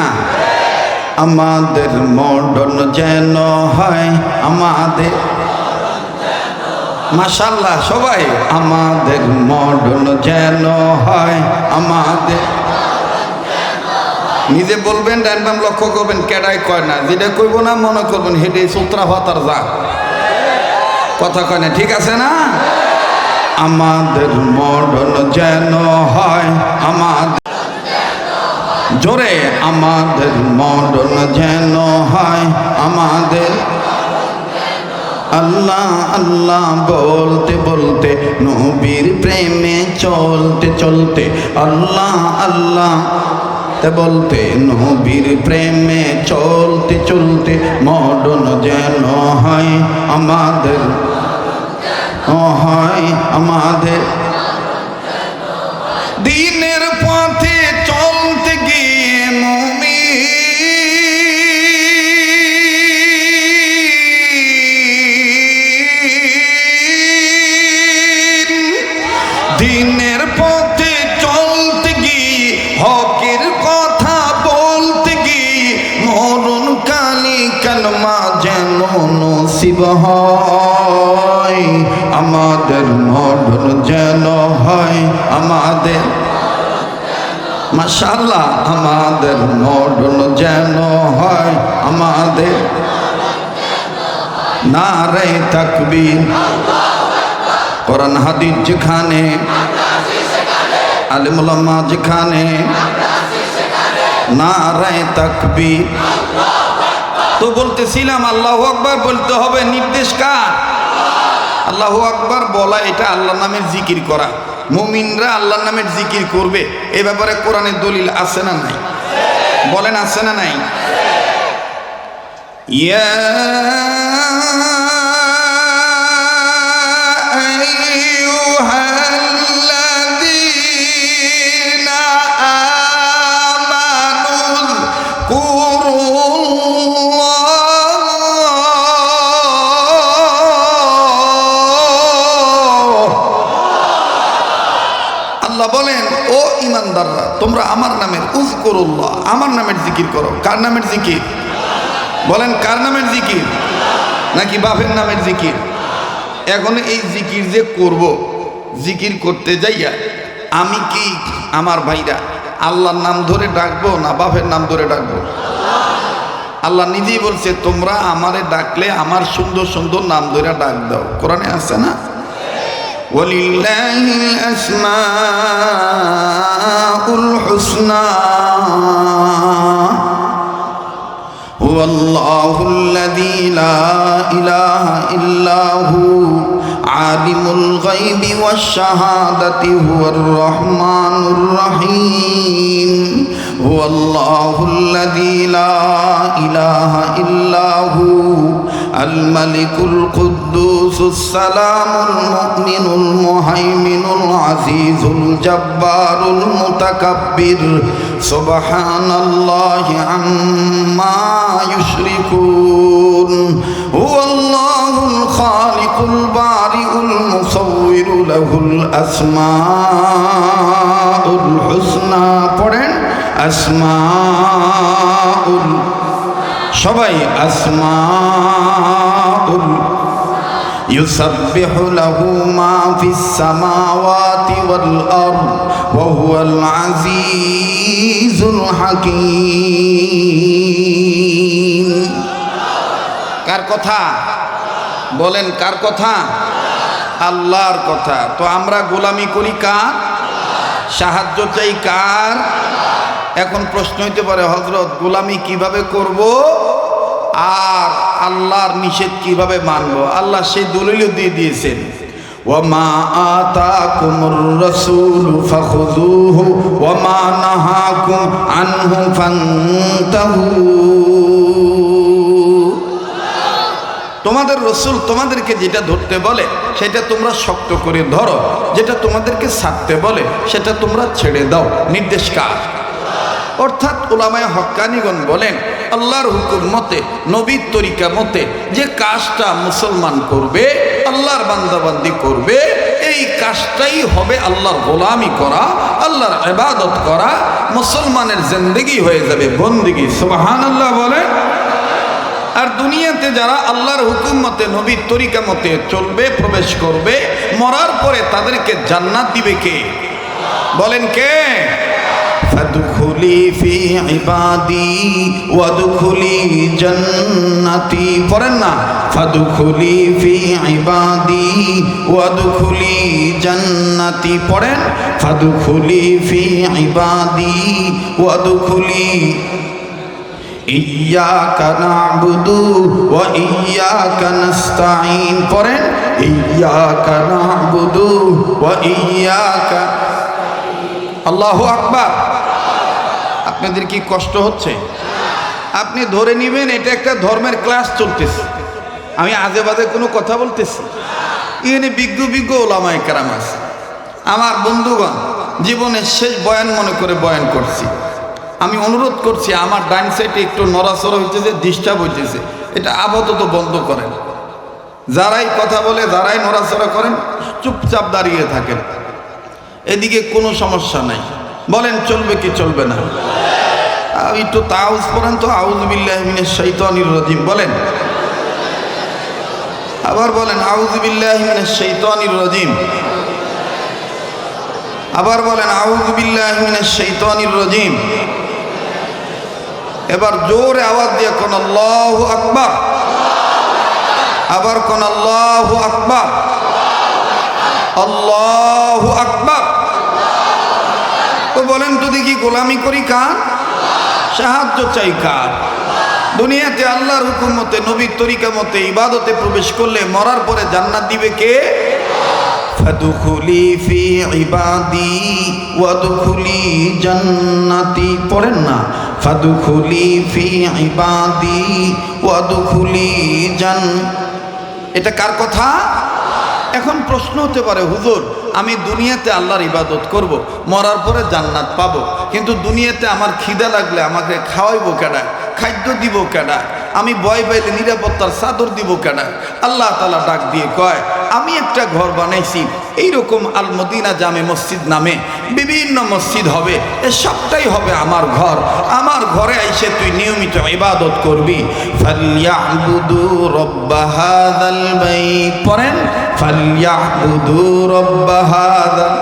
আমাদের মরণ যেন হয়, আমাদের, মাশাআল্লাহ সবাই, আমাদের মরণ যেন হয়, আমাদের। নিজে বলবেন, ডান বাম লক্ষ্য করবেন, কেডায় কয় না, যেটা কইব না মনে করবেন হেঁটে সূত্রা ভাতার যা কথা কয় না, ঠিক আছে না? আমাদের মরণ যেন হয়, আমাদের, জোরে, আমাদের মরণ যেন হয়, আমাদের। আল্লাহ আল্লাহ বলতে বলতে, নবীর প্রেমে চলতে চলতে, আল্লাহ আল্লাহ বলতে, নবীর প্রেমে চলতে চলতে, মরণ যেন হয় আমাদের, হয় আমাদের। দিনের পথে চলতে গিয়ে মুমিন, দিনের পথে চলতে গিয়ে, হকের কথা বলতে গিয়ে, মরণ কালি কালমা যেন নসিব হয়, আমাদের মরণ যেন হয় আমাদের। মাশাআল্লাহ, আমাদের মরণ যেন হয় আমাদের। নারে তাকবীর। কোরআন হাদিস যেখানে, আলেম ওলামা যেখানে, নারে তাকবীর। তো বলতেছিলাম আল্লাহু আকবার বলতে হবে, নির্দেশ কার? আল্লাহু আকবার বলা এটা আল্লাহর নামের জিকির করা। মুমিনরা আল্লাহর নামের জিকির করবে, এ ব্যাপারে কোরআনের দলিল আছে না নাই? বলেন আছে না নাই? ইয়া আইয়ুহাল্লাযীনা আমানু বলেন ও ইমানদাররা, তোমরা আমার নামের উযকুরুল্লাহ, আমার নামের জিকির করো। কার নামের জিকির? বলেন কার নামের জিকির? নাকি বাপের নামের জিকির? এখন এই জিকির যে করব, জিকির করতে যাইয়া আমি কি আমার ভাইরা আল্লাহর নাম ধরে ডাকবো না বাপের নাম ধরে ডাকবো? আল্লাহ নিজেই বলছে তোমরা আমারে ডাকলে আমার সুন্দর সুন্দর নাম ধরে ডাক দাও। কোরআনে আছে না, ওয়ালিল্লাহিল আসমাউল হুসনা হুয়াল্লাহুল্লাযী লা ইলাহা ইল্লা হু আলিমুল গায়বি ওয়াশ শাহাদাতি হুয়ার রহমানুর রহিম। হুয়াল্লাহুল্লাযী লা ইলাহা ইল্লা হু আল মালিকুল কুদ্দুসুস সালামুল মুমিনুল মুহাইমিনুল আজিজুল জব্বারুল মুতাকাব্বির সুবহানাল্লাহি আম্মা ইউশরিকুন হুয়াল্লাহুল খালিকুল বারিউল মুসাউবিরু লাহুল আসমাউল হুসনা পড়েন আসমাউল সবাই আসমাউল ইউসাব্বিহু লাহু মা ফিস সামাওয়াতি ওয়াল আরদ ওয়া হুয়াল আজিজুল হাকীম। কার কথা বলেন? কার কথা? আল্লাহর কথা। তো আমরা গোলামি করি কার? সাহায্য চাই কার? এখন প্রশ্ন হইতে পারে, হযরত গোলামি কিভাবে করব আর আল্লাহর নিষেধ কিভাবে মানব? আল্লাহ সেই দলিল দিয়ে দিয়েছেন, ওয়ামা আতাকুমুর রাসূলু ফাখুযুহু ওয়ামা নাহাকুম আনহু ফান্তাহু। তোমাদের রসুল তোমাদেরকে যেটা ধরতে বলে সেটা তোমরা শক্ত করে ধরো, যেটা তোমাদেরকে ছাড়তে বলে সেটা তোমরা ছেড়ে দাও। নির্দেশ কার? অর্থাৎ উলামায়ে হক্কানিগণ বলেন, আল্লাহর হুকুম মতে, নবীর তরিকা মতে যে কাজটা মুসলমান করবে, আল্লাহর বান্দাবান্দি করবে, এই কাজটাই হবে আল্লাহর গোলামি করা, আল্লাহর ইবাদত করা, মুসলমানের জিন্দেগি হয়ে যাবে বন্দেগি। সুবহানাল্লাহ বলেন। আর দুনিয়াতে যারা আল্লাহর হুকুম মতে, নবীর তরিকা মতে চলবে, প্রবেশ করবে, মরার পরে তাদেরকে জান্নাত দিবে কে? বলেন কে? ফাদখুলি ফি ইবাদি ওয়াদখুলি জান্নাতি পড়েন না, ফাদখুলি ফি ইবাদি ওয়াদখুলি জান্নাতি পড়েন, ফাদখুলি ফি ইবাদি ওয়াদখুলি ইয়্যাকা না'বুদু ওয়া ইয়্যাকা নাস্তাঈন পড়েন, ইয়্যাকা না'বুদু ওয়া ইয়্যাকা। আল্লাহু আকবার। আপনাদের কি কষ্ট হচ্ছে? আপনি ধরে নেবেন এটা একটা ধর্মের ক্লাস চলতেছে, আমি আজে বাজে কোনো কথা বলতেছি। এখানে বিজ্ঞ বিজ্ঞ ওলামায়ে কেরাম আছে। আমার বন্ধুগণ, জীবনের শেষ বয়ান মনে করে বয়ান করছি। আমি অনুরোধ করছি, আমার ডাইন সাইডে একটু নড়াচড়া হইতেছে, ডিস্টার্ব হইতেছে, এটা আপাতত বন্ধ করেন। যারাই কথা বলে, যারাই নড়াচড়া করেন, চুপচাপ দাঁড়িয়ে থাকেন। এদিকে কোনো সমস্যা নাই। বলেন চলবে কি চলবে না? একটু তাউজ পড়েন তো, আউযু বিল্লাহি মিনাশ শাইতানির রাজিম বলেন। আবার বলেন আউযু বিল্লাহি মিনাশ শাইতানির রাজিম। আবার বলেন আউযু বিল্লাহি মিনাশ শাইতানির রাজিম। এবার জোরে আওয়াজ দিয়ে কোন আল্লাহু আকবার। আবার কোন আল্লাহু আকবার। আল্লাহু আকবার। তো বলেন তো দেখি, গোলামি করি কার? সাহায্য চাই কার? দুনিয়াতে আল্লাহর হুকুম মতে, নবীর তরিকা মতে ইবাদতে প্রবেশ করলে মরার পরে জান্নাত দিবে কে? ফাদখুলি ফি ইবাদি ওয়াদখুলি জান্নাতি পড়েন না, ফাদখুলি ফি ইবাদি ওয়াদখুলি এটা কার কথা? এখন প্রশ্ন হতে পারে, হুজুর আমি দুনিয়াতে আল্লাহর ইবাদত করব, মরার পরে জান্নাত পাবো, কিন্তু দুনিয়াতে আমার খিদা লাগলে আমাকে খাওয়াইবো কেডা? খাদ্য দিব কেডা? আমি ভয় পাইলে নিরাপত্তার চাদর দিব কেডা? আল্লাহ তাআলা ডাক দিয়ে কয়, আমি একটা ঘর বানাইছি, এইরকম আল মদিনা জামে মসজিদ নামে বিভিন্ন মসজিদ হবে, এ সবটাই হবে আমার ঘর। আমার ঘরে এসে তুই নিয়মিত ইবাদত করবি। ফালইয়াবুদু রাব্ব হাযাল বাইত পড়েন, ফালইয়াবুদু রাব্ব হাযাল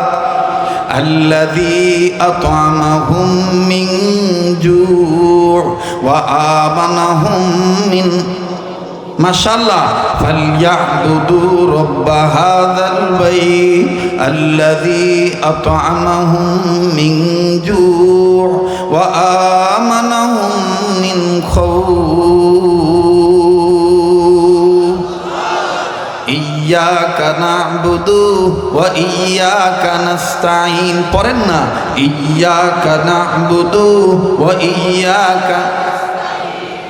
আল্লাযী আত'আমাহুম মিন জু' ওয়া আমানাহুম মিন মাশাআল্লাহ। ফালইয়াবুদু রাব্ব হাযাল বাইত আল্লাযী আত'আমাহুম মিন জু' ওয়া আমানাহুম মিন খাউফ। ইয়্যাকা না'বুদু ওয়া ইয়্যাকা নাস্তাঈন পড়েন না, ইয়্যাকা না'বুদু ওয়া ইয়্যাকা।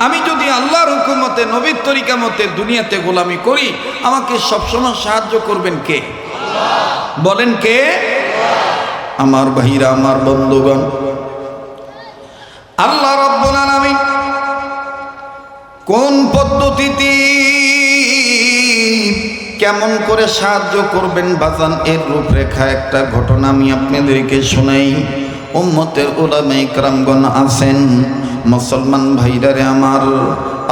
আমি যদি আল্লাহর হুকুম মতে নবীর তরিকা মতে দুনিয়াতে গোলামি করি, আমাকে সবসময় সাহায্য করবেন কে? বলেন কে? আমার ভাইরা, আমার বন্ধুগণ, আল্লাহ রাব্বুল আলামিন কোন পদ্ধতিতে কেমন করে সাহায্য করবেন বাজান, এর রূপরেখা একটা ঘটনা আমি আপনাদেরকে শোনাই। উম্মতের উলামায়ে কেরামগণ আছেন, মুসলমান ভাইরারে আমার,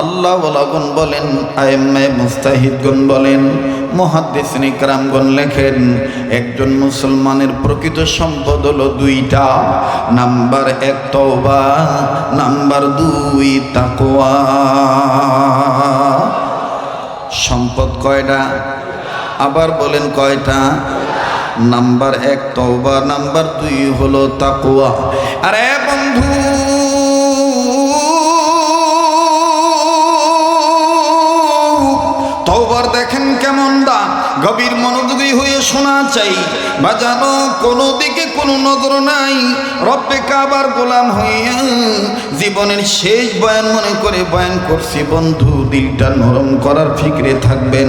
আল্লাহ ওয়ালাগণ বলেন, আইম্মায়ে মুস্তাহিদগণ বলেন, মুহাদ্দিসিনে কেরামগণ লেখেন, একজন মুসলমানের প্রকৃত সম্পদ হলো দুইটা। নাম্বার 1 তওবা, নাম্বার 2 তাকওয়া। সম্পদ কয়টা? আবার বলেন কয়টা? নাম্বার 1 তওবা, নাম্বার 2 হলো তাকওয়া। আরে বন্ধু, তওবার দেখেন কেমন দাম, গভীর মনোযোগী হয়ে শোনা চাই। বাজানো কোনো দিকে কোনো নজর নাই, রব্বে কাবার গোলাম হইয়া জীবনের শেষ বয়ান মনে করে বয়ান করছি। বন্ধু, দিলটা নরম করার ফিকরে থাকবেন।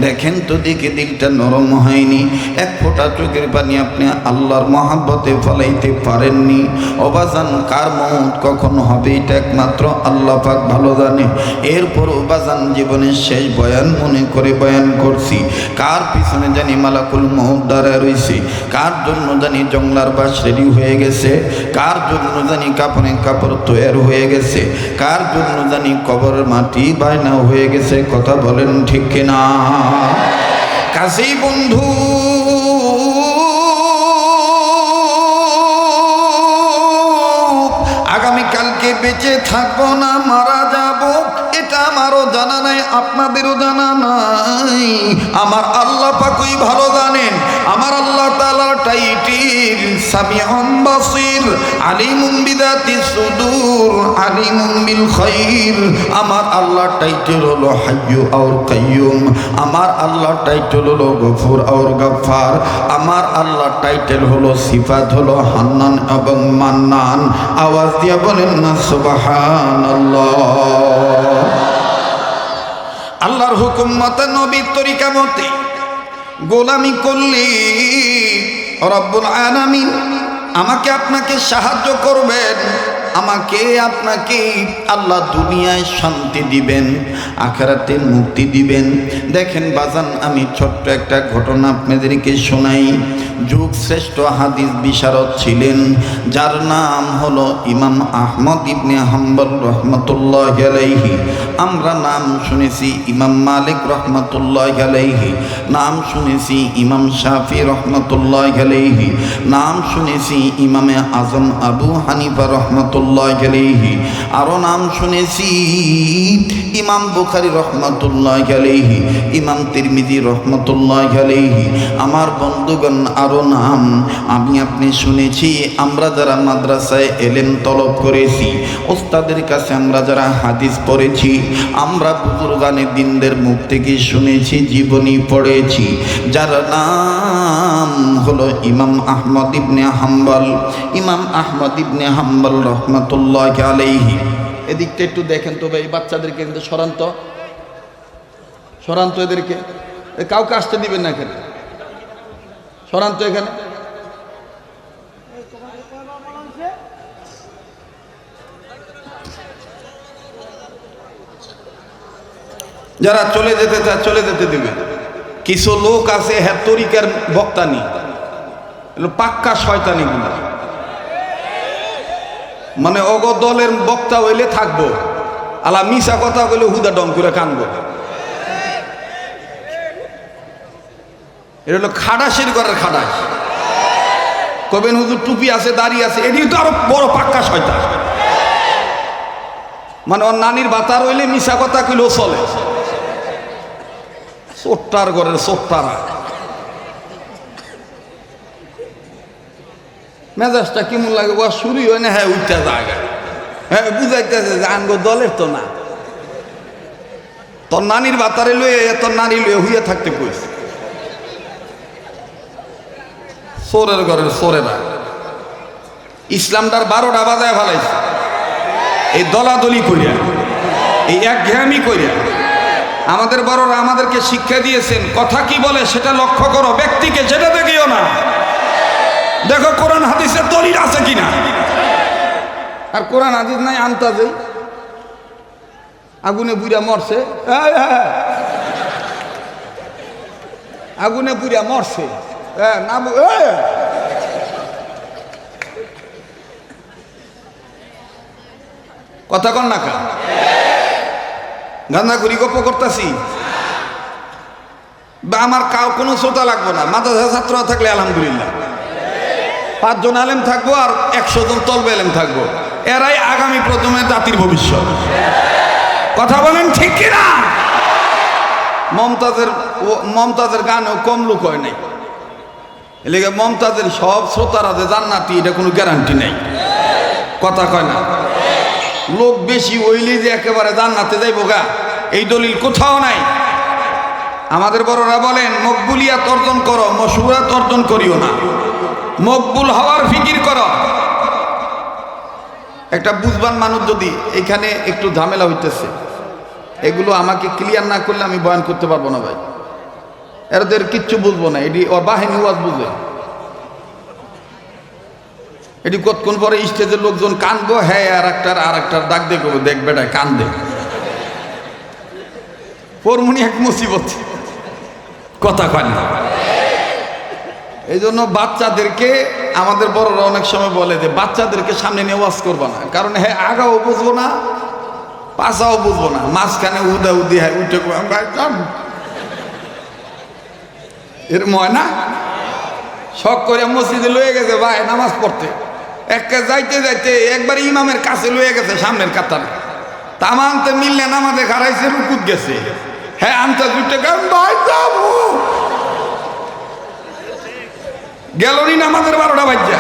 দেখেন তো দিকে দিলটা নরম হয়নি, এক ফোঁটা চোখের পানি আপনি আল্লাহর মহাব্বতে ফলাইতে পারেননি। অবাজান, কার মউত কখন হবে এটা একমাত্র আল্লাহ পাক ভালো জানে। এরপরও বাজান জীবনের শেষ বয়ান মনে করে বয়ান করছি। কার পিছনে জানি মালাকুল মউত দাঁড়ায় রইছে, কার জন্য জানি জংলার বাস রেডি হয়ে গেছে, কার জন্য জানি কাপড়ে কাপড় তৈরি হয়ে গেছে, কার জন্য জানি কবরের মাটি বায়না হয়ে গেছে। কথা বলেন ঠিক কিনা? কাজেই বন্ধু, আগামীকালকে বেঁচে থাকবো না মারা যাব, এটা আমারও জানা নাই, আপনাদেরও জানা নাই। আমার আল্লাহ পাকই ভালো জানেন। আমার আল্লাহ তাআলার টাইটেল সামিউন বাসির, আলিমুম বিদাতিস সুদূর, আলিমুম বিল খাইর। আমার আল্লাহর টাইটেল হলো হাইয়্যু আর কাইয়্যুম। আমার আল্লাহর টাইটেল হলো গফুর আর গফফার। আমার আল্লাহর টাইটেল হলো, সিফাত হলো হান্নান এবং মান্নান। আওয়াজ দিয়ে বলেন না সুবহানাল্লাহ। আল্লাহর হুকুম মতে নবীর তরিকা মতে গোলামি করলে রব্বুল আলামিন আমাকে আপনাকে সাহায্য করবেন। আমাকে আপনাকে আল্লাহ দুনিয়ায় শান্তি দিবেন, আখিরাতে মুক্তি দিবেন। দেখেন বাজান, আমি ছোট্ট একটা ঘটনা আপনাদেরকে শোনাই। যুগ শ্রেষ্ঠ হাদিস বিশারদ ছিলেন, যার নাম হলো ইমাম আহমদ ইবনে হাম্বল রহমতুল্লাহ আলাইহি। আমরা নাম শুনেছি ইমাম মালিক রহমতুল্লাহ আলাইহি, নাম শুনেছি ইমাম শাফি রহমতুল্লাহ আলাইহি, নাম শুনেছি ইমামে আজম আবু হানিফা রহমতুল্লাহ আলাইহি, আরো নাম শুনেছি ইমাম বুখারী রহমতুল্লাহ আলাইহি, ইমাম তিরমিজি রহমতুল্লাহ আলাইহি। আমার বন্ধুগণ, আরো নাম আমি আপনি শুনেছি। আমরা যারা মাদ্রাসায় এলেম তলব করেছি, ওস্তাদের কাছে আমরা যারা হাদিস পড়েছি, আমরা বুজুর্গানে দিনদের মুখ থেকে শুনেছি, জীবনী পড়েছি, যার নাম হলো ইমাম আহমদ ইবনে হাম্বল। ইমাম আহমদ ইবনে হাম্বল রহমতুল্লাহ আলাইহি। এদিকটা একটু দেখেন তো ভাই, বাচ্চাদেরকে কিন্তু সরান্ত এদেরকে, কাউকে আসতে দিবেন না এখানে, সরান্ত এখানে। যারা চলে যেতে চায় চলে যেতে দিবে। কিছু লোক আছে হ্যাঁ তরিকার বক্তানি, পাক্কা শয়তানি গুলো, মানে অগ দলের বক্তা হইলে থাকবো, আলা মিশা কথা বলে হুদা ডম করে কানবো। এটা হলো খাডাসের ঘরের খাডাস। কবেন হুজুর টুপি আছে, দাড়ি আছে, এটি তো আরো বড় পাক্কা শয়তান। মানে ওর নানির বাতার হইলে মিশা কথা কইলেও চলে। চোট্টার ঘরের চোট্টারা মেজাজটা কেমন লাগে, ও শুরুই হয় না, হ্যাঁ উঠতে জায়গা, হ্যাঁ বুঝাইতেছে যে আঙ্গ দলের তো না, তোর নানির বাতারে লয়ে তোর নানি লয়ে হুইয়া থাকতে কইছে। সোরের ঘরের সোরেরা ইসলামটার 12টা বাজায় ফেলাইছে এই দলাদলি করিয়া। এই একঘেয়েমি কইরা আমাদের বড়রা আমাদেরকে শিক্ষা দিয়েছেন, কথা কি বলে সেটা লক্ষ্য করো, ব্যক্তিকে সেটা দেখিও না, দেখো কোরআন হাদিসের দলিল আছে কিনা। আর কোরআন হাদিস নাই আনতাজে আগুনে বুড়া মরছে, আগুনে বুড়া মরছে, না কথা কন না কা গান্দা ঘুরি গপ্প করতেছি, বা আমার কাউ কোনো শ্রোতা লাগবো না, মাদ্রাসা ছাত্র থাকলে আলহামদুলিল্লাহ 5 জন আলেম থাকবো আর 100 জন তলবে আলেম থাকবো, এরাই আগামী প্রজন্মের জাতির ভবিষ্যৎ। কথা বলেন ঠিক কিনা? মমতাজের গানও কম লোক হয় নাই, এলাকা মমতাজের সব শ্রোতারা যে জান্নাতি এটা কোনো গ্যারান্টি নেই। কথা কয় না, লোক বেশি হইলে যে একেবারে জান্নাতে যাইব গা এই দলিল কোথাও নাই। আমাদের বড়রা বলেন মকবুলিয়াত অর্জন করো, মশহুরাত অর্জন করিও না, মকবুল হওয়ার ফিকির করো। একটা বুঝবান মানুষ যদি এখানে একটু ঝামেলা হইতেছে, এগুলো আমাকে ক্লিয়ার না করলে আমি বয়ান করতে পারবো না ভাই, এদের কিচ্ছু বুঝবো না, এটি ওর বাহিনী ওয়াজ বুঝে, এটি কতক্ষণ পরে স্টেজের লোকজন কানবো, হ্যাঁ আর একটার ডাক দেখবো, দেখ বেটায় কান্দে পরমুনি এক মুসিবত। কথা কয় না, এই জন্য বাচ্চাদেরকে আমাদের বড়রা অনেক সময় বলে যে বাচ্চাদেরকে সামনে নিয়ে ওয়াজ করবো না, কারণ হ্যাঁ আগাও বুঝবো না পাশাও বুঝবো না, মাঝখানে উদা উদি হয় উঠে এর ময়না শখ করে মসজিদে লয়ে গেছে ভাই নামাজ পড়তে, একটা যাইতে যাইতে একবার ইমামের কাছে লয়ে গেছে সামনের কাতারে, তামানতে মিললে নামাজে খারাইছে রুকুত গেছে, হ্যাঁ আনতে দুইটা গান ভাই যাবো গেল নি নামাজের 12টা বাজ্যা।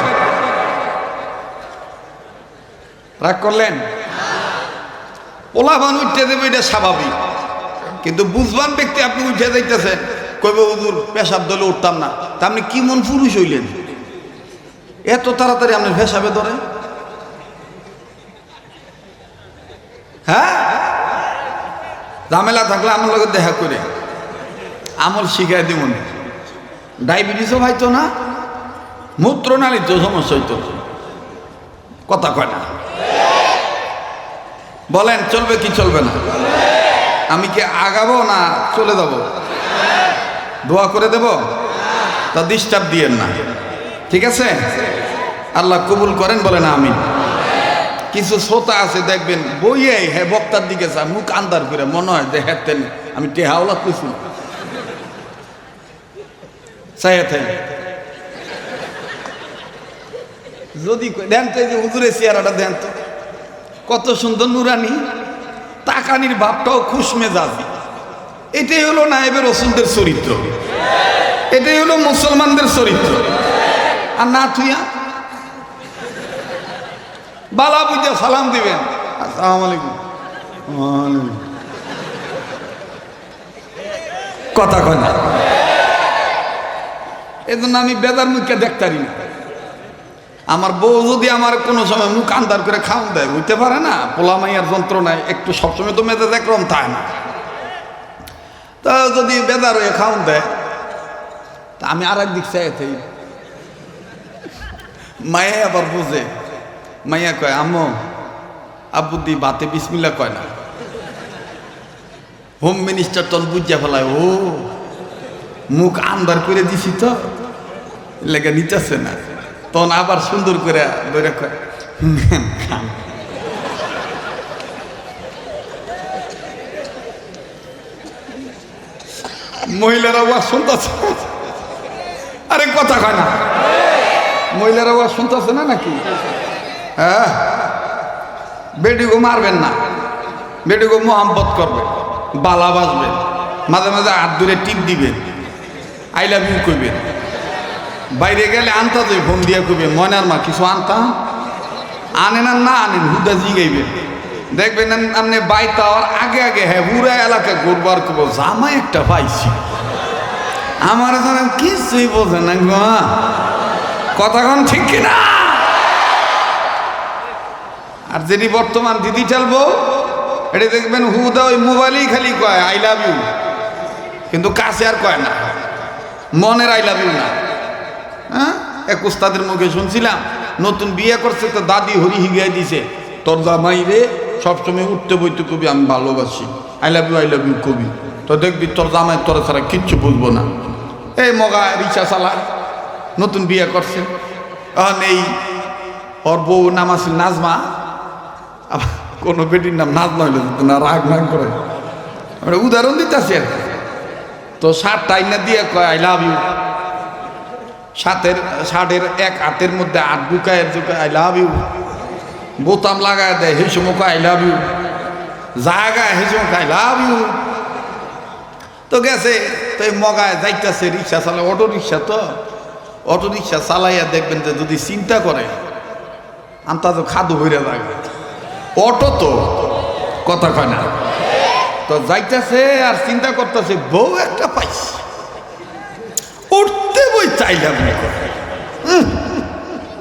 রাগ করলেন? পোলাভান উঠতে দেবে এটা স্বাভাবিক, কিন্তু বুঝবান ব্যক্তি আপনি উঠে যাইতেছেন, কইবে হুজুর পেশাব দলে উঠতাম না, তা আপনি কি মন পুরুষ হইলেন এত তাড়াতাড়ি আপনি পেশাবে ধরে? হ্যাঁ ঝামেলা থাকলে আমার লোকের দেখা করে আমল শিখাই দিব, ডায়াবেটিসও হয়তো না, মূত্রনালীর তো সমস্যা হইতো। কথা কয় না, বলেন চলবে কি চলবে না? আমি কি আগাবো না চলে যাব? দোয়া করে দেব, তা ডিস্টার্ব দিয়েন না, ঠিক আছে? আল্লাহ কবুল করেন, বলেন আমিন। কিছু শ্রোতা আছে দেখবেন বইয়ে হ্যাঁ বক্তার দিকে চা মুখ আন্দার করে মনে হয় যে হ্যাঁ তেন আমি টেহাওলা কিছু চাইতেন যদি দেন তো, এই যে হুজুরের চেহারাটা দেন তো কত সুন্দর নুরানি, তাকানির ভাবটাও খুশ মেজাজি। এটাই হলো নায়েবে রসুলদের চরিত্র, এটাই হলো মুসলমানদের চরিত্র। আর না থুইয়া বালা বুঝে সালাম দিবেন, আসসালামু আলাইকুম, কথা কয় না। এই জন্য আমি বেদার মুখকে দেখতারি না। আমার বউ যদি আমার কোনো সময় মুখ আন্দার করে খাওয়ান দেয়, বুঝতে পারে না পোলা মাইয়ার যন্ত্রণায় একটু সবসময় তো মেজাজ একরকম থাকে না, তা যদি বেদার হয়ে খাওয়ান দেয় তা আমি আর একদিক চাইতে মায়ে আবার বুঝে, মাইয়া কয় আম্মু আব্বুদি বাতে বিসমিল্লা কয় না, হোম মিনিস্টার তখন বুঝা ফেলায় ও মুখ আন্দার করে দিছি তো লেগে নিতেছে না, তখন আবার সুন্দর করে ধরে কয় খান। মহিলারা ওয়াজ শুনতেছে, আরে কথা কয় না, মহিলারা ওয়াজ শুনতেছে না নাকি? হ্যাঁ বেডিগো মারবেন না, বেডিগো মোহাম্মত করবেন, বালা বাজবেন, মাঝে মাঝে হাত ধরে টিপ দিবেন, আই লাভ ইউ কইবেন, বাইরে গেলে আনতা যাই ফোন দিয়া কইবেন ময়নার মা কিছু আনতা, আনেন আর না আনেন হুদা জিগাইবেন, দেখবেন আপনি বাইতে হওয়ার আগে আগে হ্যাঁ পুরা এলাকা ঘুরবার করবো জামা একটা পাইছি, আমার জানেন কিছুই বোঝে না গো, কথা কন ঠিক কিনা? আর যেটি বর্তমান ডিজিটাল বউ এটা দেখবেন হুদা ওই মোবাইলেই খালি কয় আই লাভ ইউ, কিন্তু কাছে আর কয় না, মনের আই লাভ ইউ না। হ্যাঁ, এক উস্তাদের মুখে শুনছিলাম, নতুন বিয়ে করছে তো দাদি হরি হিগাই দিছে, তোর জামাই রে সবসময় উঠতে বইতে কবি আমি ভালোবাসি, আই লাভ ইউ কবি, তো দেখবি তোর জামাই তোর ছাড়া কিচ্ছু বুঝবো না। এই মগা রিক্সা চালায়, নতুন বিয়ে করছে, এই ওর বউ নাম আছে নাজমা, কোনো বেটির নাম নাজমা হইলে না রাগ না করে, আমরা উদাহরণ দিতেছি আর কি। তো শার্ট টাইনা দিয়ে কয় আই লাভ ইউ, শার্টের এক হাতের মধ্যে হাত ঢুকায় আই লাভ ইউ, বোতাম লাগায় দেয় সেই সময় আই লাভ ইউ, জায়গায় সেই সময় আই লাভ ইউ। তো গেছে, তো এই মগায় যাইতেছে, রিক্সা চালায়, অটো রিক্সা, তো অটো রিক্সা চালাইয়া দেখবেন যে যদি চিন্তা করে আমতা তো খাদু হইয়া যাবে, অটো তো কথা কয় না, তো যাইতেছে আর চিন্তা করতেছে বউ একটা পাইছে, উঠতে বই চাইলাম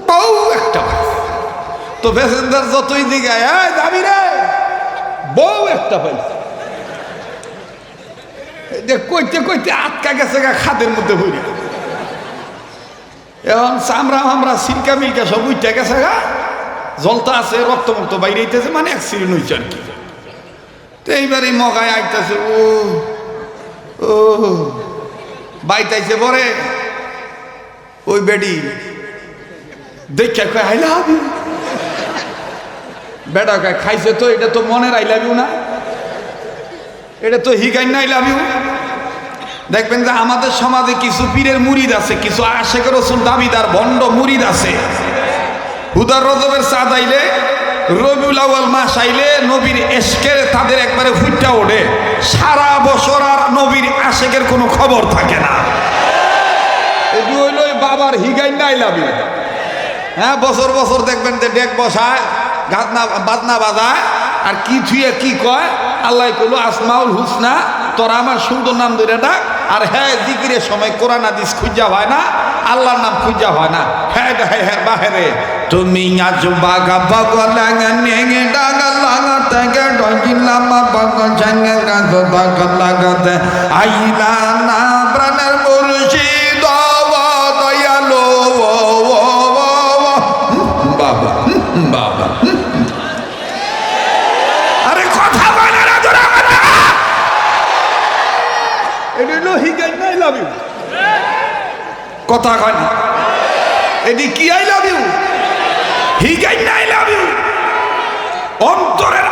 বউ একটা পাইছে। তো প্যাসেঞ্জার যতই দিকে যাবি রে, বউ একটা পাইছে, কইতে কইতে আটকা গেছে গা খাদের মধ্যে হইয়া, এখন চামড়া হামরা সিলকা মিলকা সব উঠে গেছে গা, জলতা আছে, রক্ত মুক্ত বাইরে হইতেছে, মানে অ্যাক্সিডেন্ট হয়েছে আর কি। তো এইবার এই মগায় আইতেছে, ও ও বাইতাইছে পরে ওই বেডি দেখে কয় আই লাভ ইউ, বেটা কয় খাইছে তো, এটা তো মনের আই লাভ ইউ না, এটা তো হিগাই না আই লাভ ইউ। দেখবেন যে আমাদের সমাজে কিছু পীরের মুরিদ আছে, কিছু আশেখ রসুল দাবিদার ভণ্ড মুরিদ আছে, হুদার রজবের চাঁদ আইলে, রবিউল আউয়াল মাস আইলে নবীর এশকের তাদের একবারে ফুটটা ওঠে, সারা বছর আর নবীর আশেকের কোনো খবর থাকে না। এগুলো হইল বাবার হিগাই না আই লাভ ইউ। হ্যাঁ, বছর বছর দেখবেন যে ডেক বসায়, বাজনা বাজায়, আর কি থুয়ে কি কয়, আল্লাহ কইল আসমাউল হুসনা, তোরা আমার সুন্দর নাম ধরে ডাক। আর হ্যাঁ, জিকিরের সময় কোরআন হাদিস খুঁজা হয় না, আল্লাহর নাম খুঁজা হয় না, হ্যাঁ হ্যাঁ বাহিরে তুমি আজ বাগা বাগা লাগা নেগে ডাগা লাগা থেকে ডজিলামা বাগা জাঙ্গে গাজো বাগা লাগাতে আইলা না প্রাণের মুর্শিদ দয়ালো বাবা বাবা। আরে কথা বলে না তোরা, এটা হলো হিগাই না আই লাভ ইউ, কথা কয় না, এটি কি আই লাভ ইউ, হিগাই না আই লাভ ইউ, অন্তরের